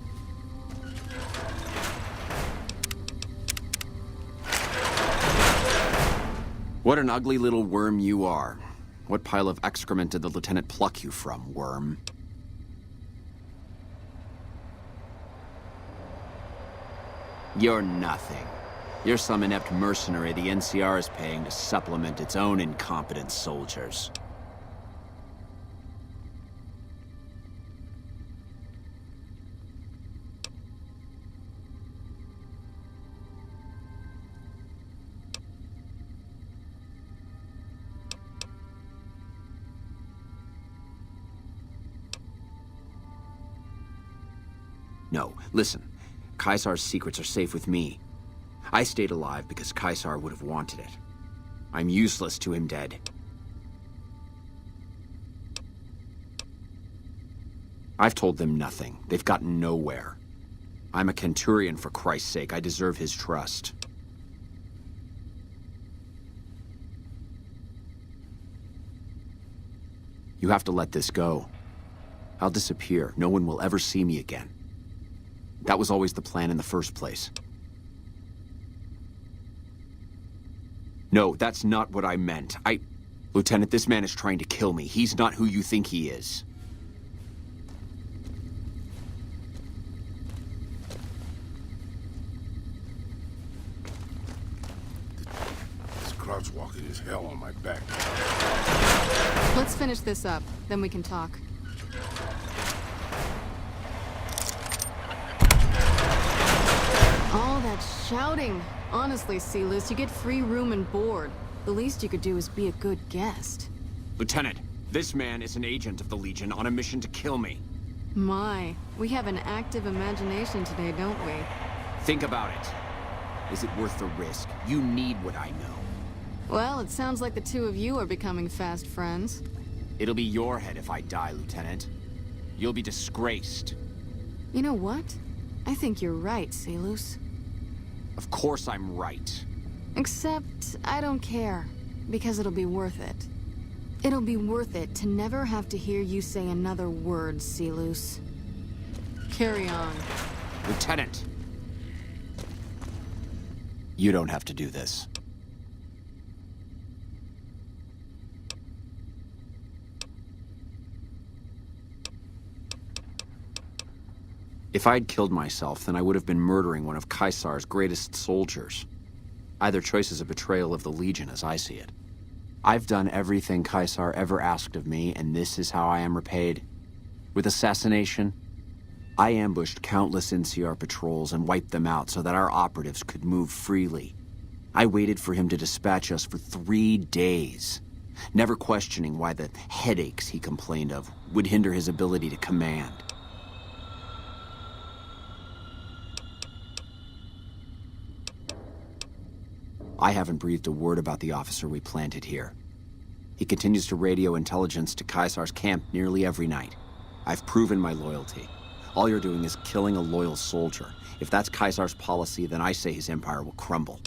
What an ugly little worm you are. What pile of excrement did the lieutenant pluck you from, worm? You're nothing. You're some inept mercenary the NCR is paying to supplement its own incompetent soldiers. No, listen. Caesar's secrets are safe with me. I stayed alive because Caesar would have wanted it. I'm useless to him dead. I've told them nothing. They've gotten nowhere. I'm a Centurion, for Christ's sake. I deserve his trust. You have to let this go. I'll disappear. No one will ever see me again. That was always the plan in the first place. No, that's not what I meant. Lieutenant, this man is trying to kill me. He's not who you think he is. crouch walking is hell on my back. Let's finish this up, then we can talk. All that shouting. Honestly, Sealus, you get free room and board. The least you could do is be a good guest. Lieutenant, this man is an agent of the Legion on a mission to kill me. My, we have an active imagination today, don't we? Think about it. Is it worth the risk? You need what I know. Well, it sounds like the two of you are becoming fast friends. It'll be your head if I die, Lieutenant. You'll be disgraced. You know what? I think you're right, Sealus. Of course I'm right. Except, I don't care. Because it'll be worth it. It'll be worth it to never have to hear you say another word, Sealus. Carry on. Lieutenant! You don't have to do this. If I'd killed myself, then I would have been murdering one of Caesar's greatest soldiers. Either choice is a betrayal of the Legion, as I see it. I've done everything Caesar ever asked of me, and this is how I am repaid. With assassination, I ambushed countless NCR patrols and wiped them out so that our operatives could move freely. I waited for him to dispatch us for 3 days, never questioning why the headaches he complained of would hinder his ability to command. I haven't breathed a word about the officer we planted here. He continues to radio intelligence to Caesar's camp nearly every night. I've proven my loyalty. All you're doing is killing a loyal soldier. If that's Caesar's policy, then I say his empire will crumble.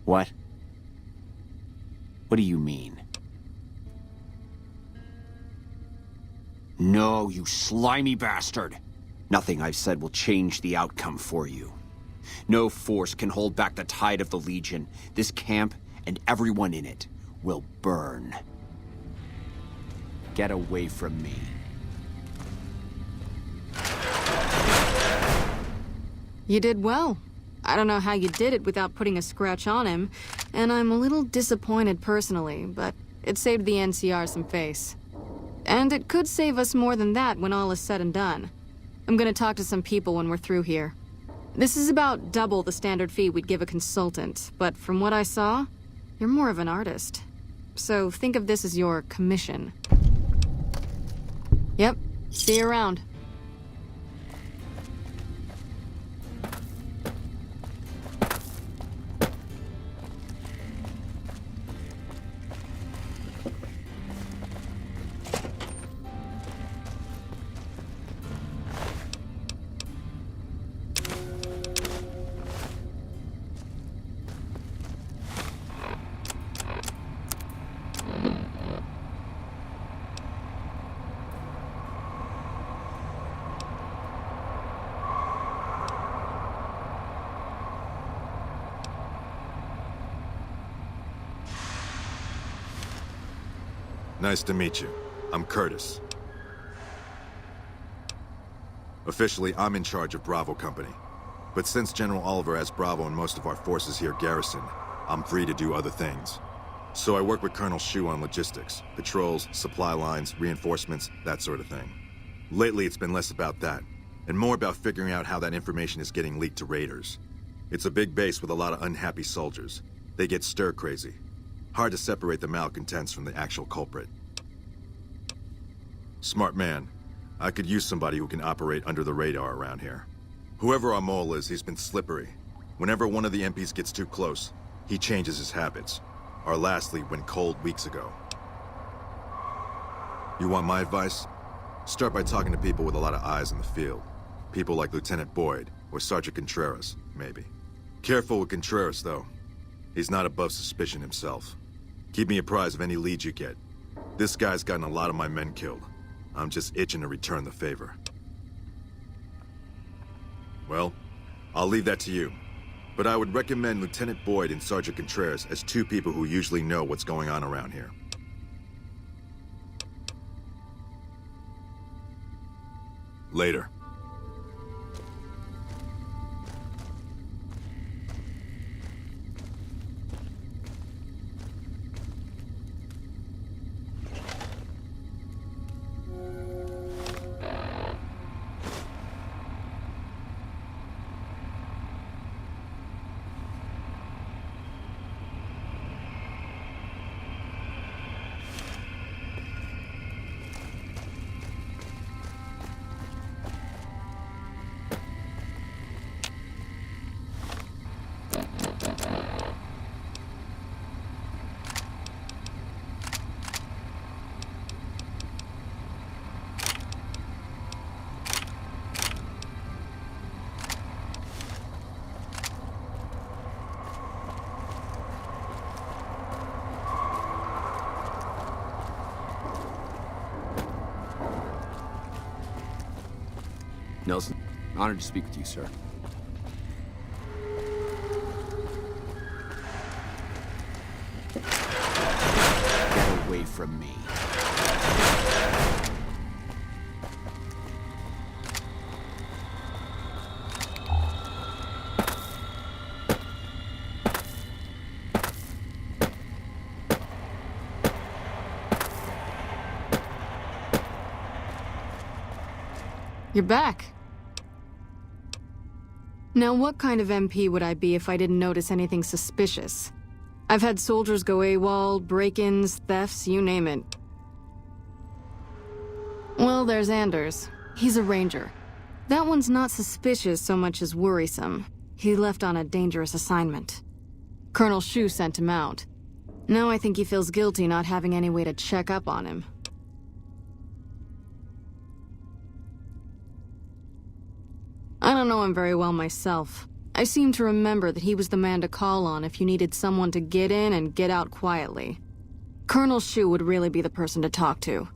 What? What do you mean? No, you slimy bastard! Nothing I've said will change the outcome for you. No force can hold back the tide of the Legion. This camp and everyone in it will burn. Get away from me. You did well. I don't know how you did it without putting a scratch on him, and I'm a little disappointed personally, but it saved the NCR some face. And it could save us more than that when all is said and done. I'm gonna talk to some people when we're through here. This is about double the standard fee we'd give a consultant, but from what I saw, you're more of an artist. So think of this as your commission. Yep, see you around. Nice to meet you. I'm Curtis. Officially, I'm in charge of Bravo Company. But since General Oliver has Bravo and most of our forces here garrisoned, I'm free to do other things. So I work with Colonel Shu on logistics, patrols, supply lines, reinforcements, that sort of thing. Lately, it's been less about that, and more about figuring out how that information is getting leaked to raiders. It's a big base with a lot of unhappy soldiers. They get stir-crazy. Hard to separate the malcontents from the actual culprit. Smart man. I could use somebody who can operate under the radar around here. Whoever our mole is, he's been slippery. Whenever one of the MPs gets too close, he changes his habits. Our last lead went cold weeks ago. You want my advice? Start by talking to people with a lot of eyes in the field. People like Lieutenant Boyd, or Sergeant Contreras, maybe. Careful with Contreras, though. He's not above suspicion himself. Keep me apprised of any leads you get. This guy's gotten a lot of my men killed. I'm just itching to return the favor. Well, I'll leave that to you. But I would recommend Lieutenant Boyd and Sergeant Contreras as two people who usually know what's going on around here. Later. Nelson, honored to speak with you, sir. Get away from me. You're back. Now, what kind of MP would I be if I didn't notice anything suspicious? I've had soldiers go AWOL, break-ins, thefts, you name it. Well, there's Anders. He's a ranger. That one's not suspicious so much as worrisome. He left on a dangerous assignment. Colonel Shu sent him out. Now I think he feels guilty not having any way to check up on him. I don't know him very well myself. I seem to remember that he was the man to call on if you needed someone to get in and get out quietly. Colonel Shu would really be the person to talk to.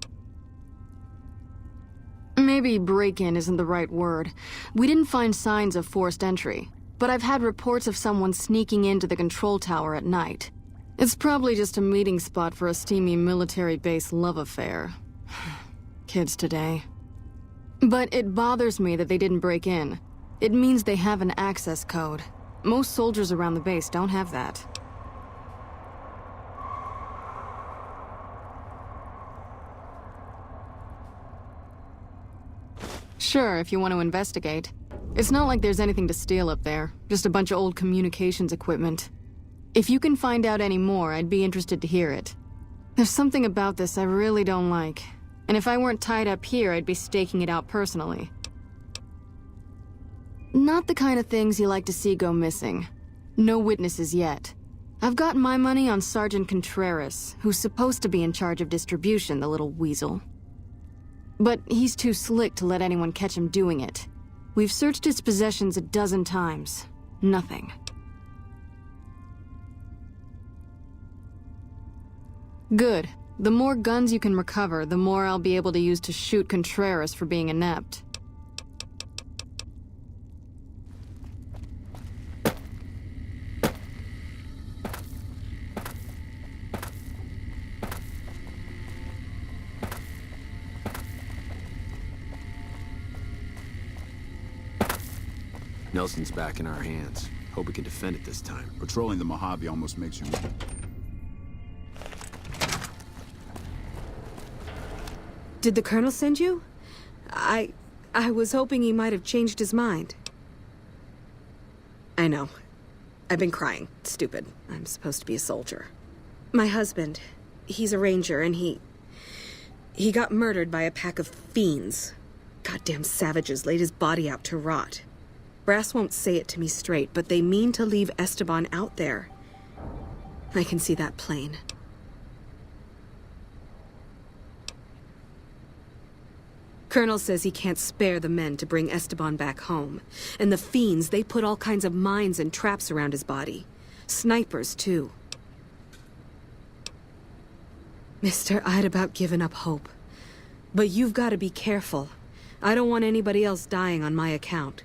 Maybe break-in isn't the right word. We didn't find signs of forced entry, but I've had reports of someone sneaking into the control tower at night. It's probably just a meeting spot for a steamy military base love affair. Kids today. But it bothers me that they didn't break in. It means they have an access code. Most soldiers around the base don't have that. Sure, if you want to investigate. It's not like there's anything to steal up there, just a bunch of old communications equipment. If you can find out any more, I'd be interested to hear it. There's something about this I really don't like. And if I weren't tied up here, I'd be staking it out personally. Not the kind of things you like to see go missing. No witnesses yet. I've got my money on Sergeant Contreras, who's supposed to be in charge of distribution, the little weasel. But he's too slick to let anyone catch him doing it. We've searched his possessions a dozen times. Nothing. Good. The more guns you can recover, the more I'll be able to use to shoot Contreras for being inept. Nelson's back in our hands. Hope we can defend it this time. Patrolling the Mojave almost makes you... Did the Colonel send you? I was hoping he might have changed his mind. I know. I've been crying. Stupid. I'm supposed to be a soldier. My husband, he's a ranger, and he got murdered by a pack of fiends. Goddamn savages laid his body out to rot. Brass won't say it to me straight, but they mean to leave Esteban out there. I can see that plain. Colonel says he can't spare the men to bring Esteban back home. And the fiends, they put all kinds of mines and traps around his body. Snipers, too. Mister, I'd about given up hope. But you've got to be careful. I don't want anybody else dying on my account.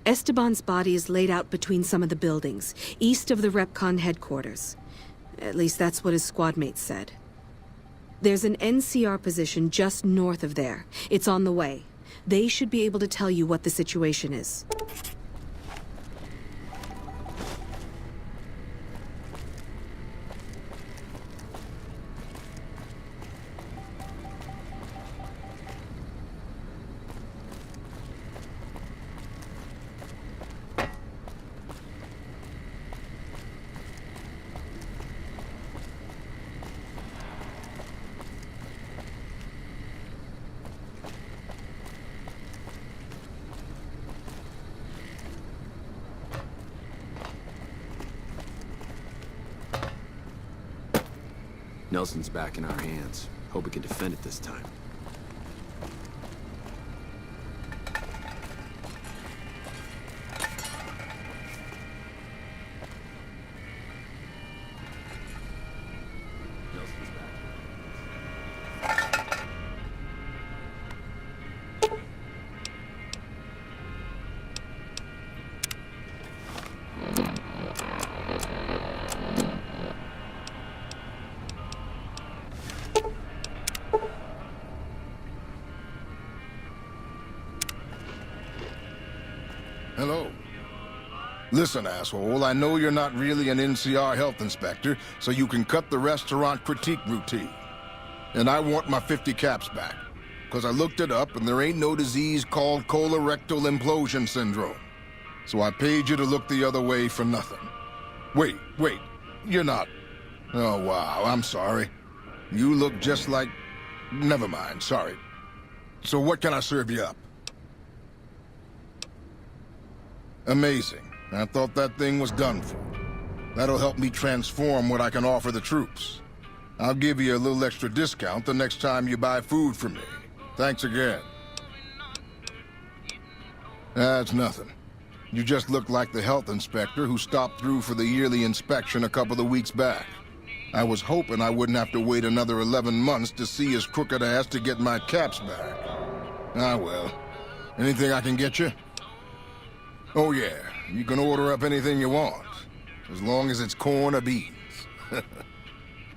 Esteban's body is laid out between some of the buildings, east of the REPCON headquarters. At least that's what his squad mates said. There's an NCR position just north of there. It's on the way. They should be able to tell you what the situation is. Nelson's back in our hands. Hope we can defend it this time. Nelson's back. Hello. Listen, asshole, I know you're not really an NCR health inspector, so you can cut the restaurant critique routine. And I want my 50 caps back, because I looked it up and there ain't no disease called colorectal implosion syndrome. So I paid you to look the other way for nothing. Wait, you're not... Oh, wow, I'm sorry. You look just like... Never mind, sorry. So what can I serve you up? Amazing. I thought that thing was done for. That'll help me transform what I can offer the troops. I'll give you a little extra discount the next time you buy food from me. Thanks again. That's nothing. You just look like the health inspector who stopped through for the yearly inspection a couple of weeks back. I was hoping I wouldn't have to wait another 11 months to see his crooked ass to get my caps back. Ah, well. Anything I can get you? Oh, yeah. You can order up anything you want. As long as it's corn or beans.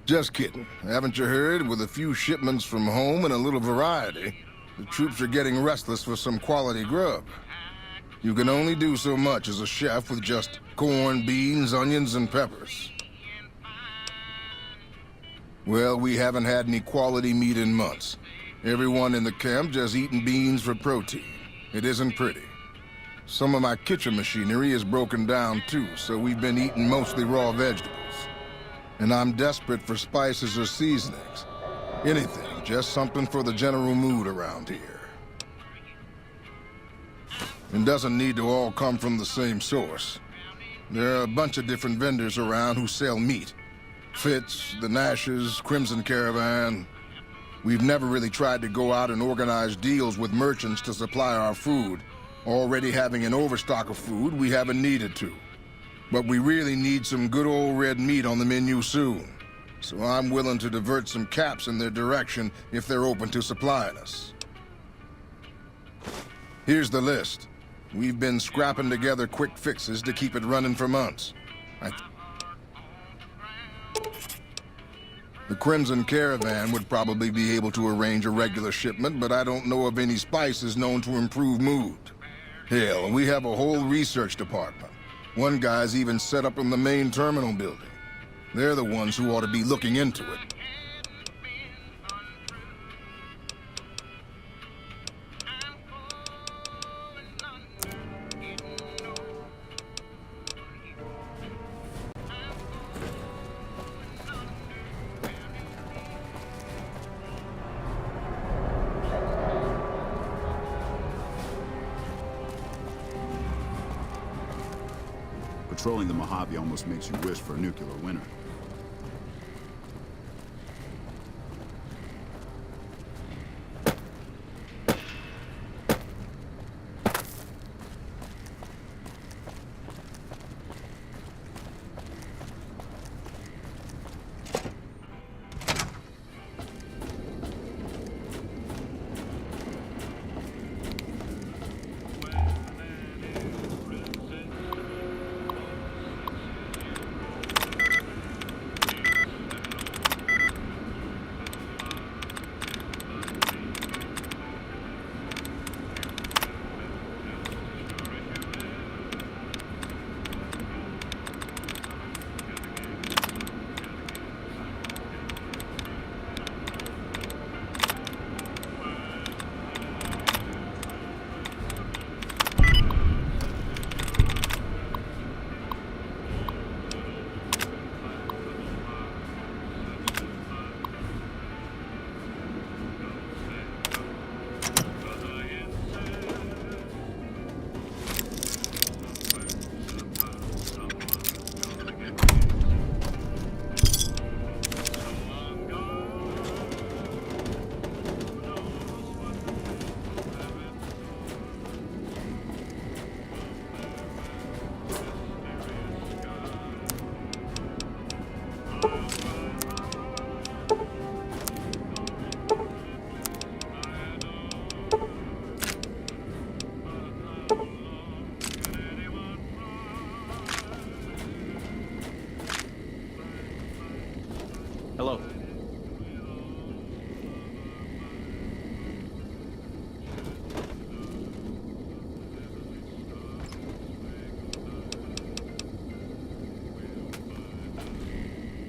Just kidding. Haven't you heard? With a few shipments from home and a little variety, the troops are getting restless for some quality grub. You can only do so much as a chef with just corn, beans, onions, and peppers. Well, we haven't had any quality meat in months. Everyone in the camp just eating beans for protein. It isn't pretty. Some of my kitchen machinery is broken down too, so we've been eating mostly raw vegetables. And I'm desperate for spices or seasonings. Anything, just something for the general mood around here. It doesn't need to all come from the same source. There are a bunch of different vendors around who sell meat. Fitz, the Nashes, Crimson Caravan. We've never really tried to go out and organize deals with merchants to supply our food. Already having an overstock of food, we haven't needed to. But we really need some good old red meat on the menu soon. So I'm willing to divert some caps in their direction if they're open to supplying us. Here's the list. We've been scrapping together quick fixes to keep it running for months. The Crimson Caravan would probably be able to arrange a regular shipment, but I don't know of any spices known to improve mood. Hell, we have a whole research department. One guy's even set up in the main terminal building. They're the ones who ought to be looking into it. Patrolling the Mojave almost makes you wish for a nuclear winter.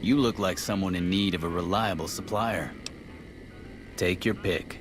You look like someone in need of a reliable supplier. Take your pick.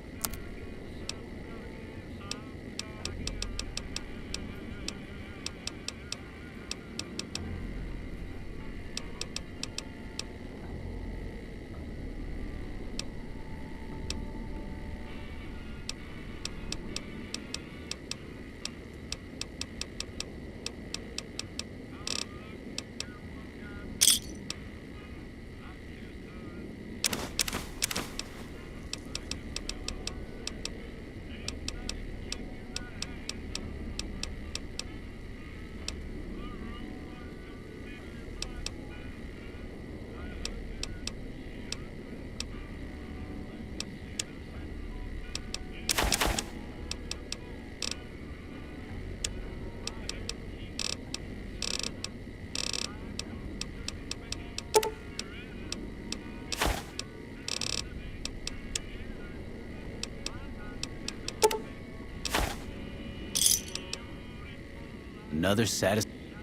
Another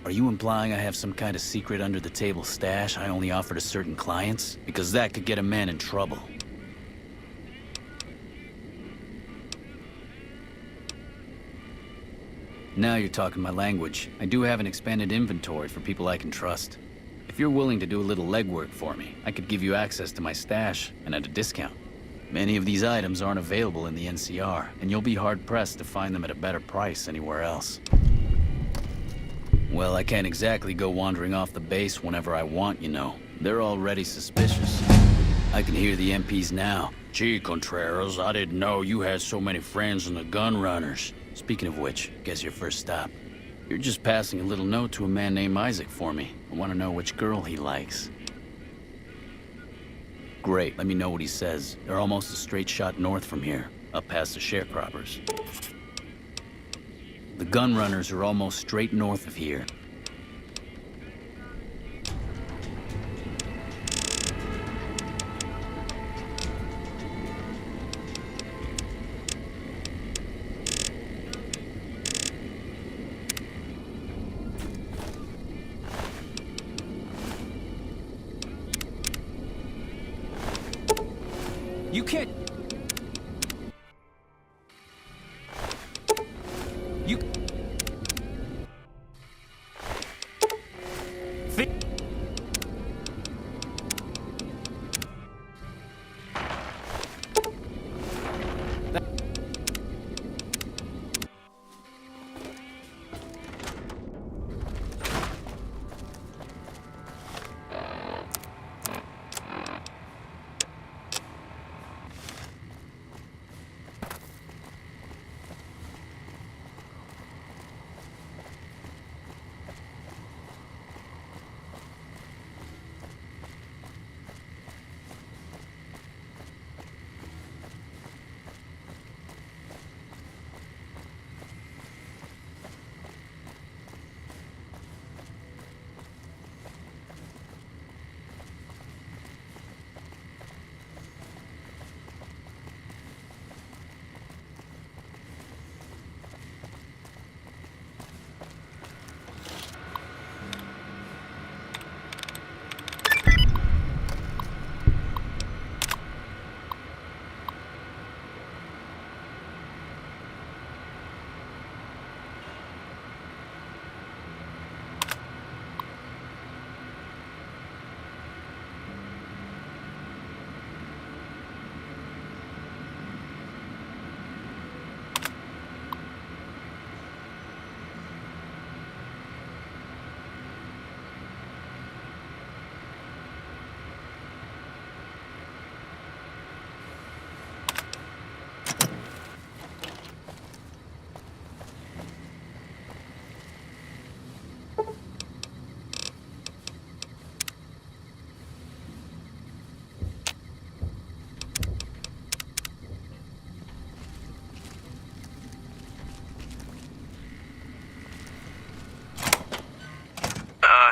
Are you implying I have some kind of secret under-the-table stash I only offer to certain clients? Because that could get a man in trouble. Now you're talking my language. I do have an expanded inventory for people I can trust. If you're willing to do a little legwork for me, I could give you access to my stash, and at a discount. Many of these items aren't available in the NCR, and you'll be hard-pressed to find them at a better price anywhere else. Well, I can't exactly go wandering off the base whenever I want, you know. They're already suspicious. I can hear the MPs now. Gee, Contreras, I didn't know you had so many friends in the gun runners. Speaking of which, guess your first stop. You're just passing a little note to a man named Isaac for me. I want to know which girl he likes. Great, let me know what he says. They're almost a straight shot north from here, up past the sharecroppers. The gun runners are almost straight north of here. You can't... You...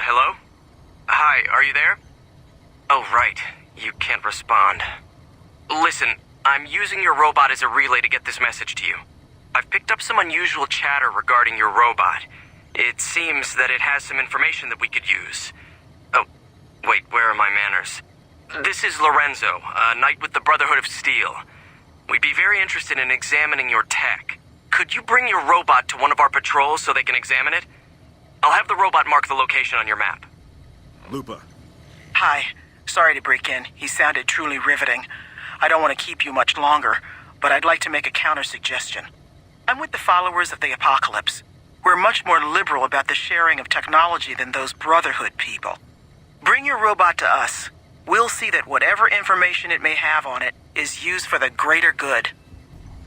Hello? Hi, are you there? Oh, right. You can't respond. Listen, I'm using your robot as a relay to get this message to you. I've picked up some unusual chatter regarding your robot. It seems that it has some information that we could use. Oh, Wait, where are my manners? This is Lorenzo, a knight with the Brotherhood of Steel. We'd be very interested in examining your tech. Could you bring your robot to one of our patrols so they can examine it? I'll have the robot mark the location on your map. Lupa. Hi. Sorry to break in. He sounded truly riveting. I don't want to keep you much longer, but I'd like to make a counter-suggestion. I'm with the followers of the Apocalypse. We're much more liberal about the sharing of technology than those Brotherhood people. Bring your robot to us. We'll see that whatever information it may have on it is used for the greater good.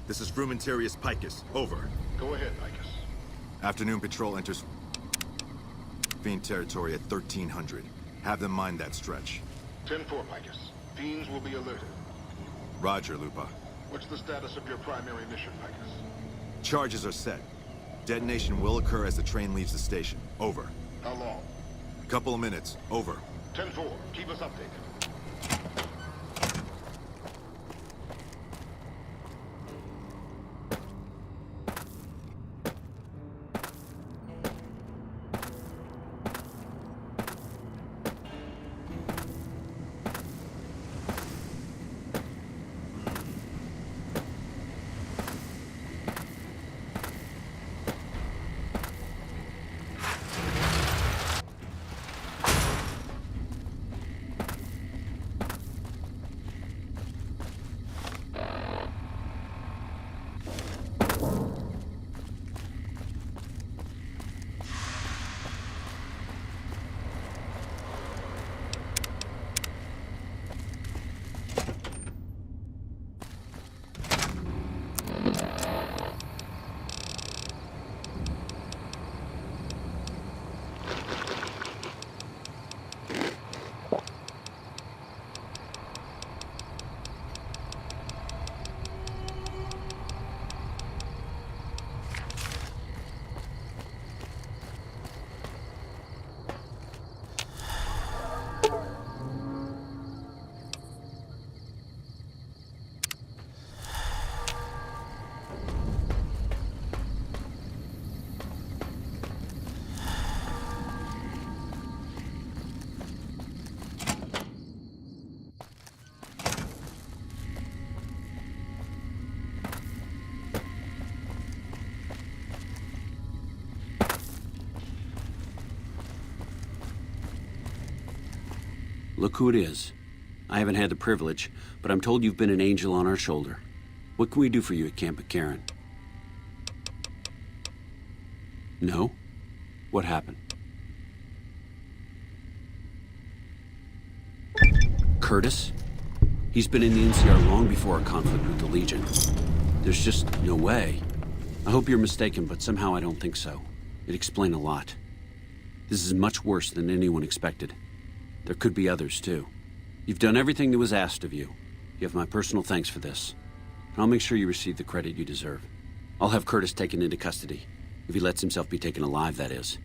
This is Frumentarius Picus. Over. Go ahead, Picus. Afternoon patrol enters Fiend territory at 1300. Have them mind that stretch. 10-4, Picus. Fiends will be alerted. Roger, Lupa. What's the status of your primary mission, Picus? Charges are set. Detonation will occur as the train leaves the station. Over. How long? Couple of minutes. Over. 10-4. Keep us updated. Look who it is. I haven't had the privilege, but I'm told you've been an angel on our shoulder. What can we do for you at Camp McCarran? No? What happened? Curtis? He's been in the NCR long before our conflict with the Legion. There's just no way. I hope you're mistaken, but somehow I don't think so. It'd explain a lot. This is much worse than anyone expected. There could be others, too. You've done everything that was asked of you. You have my personal thanks for this. And I'll make sure you receive the credit you deserve. I'll have Curtis taken into custody. If he lets himself be taken alive, that is.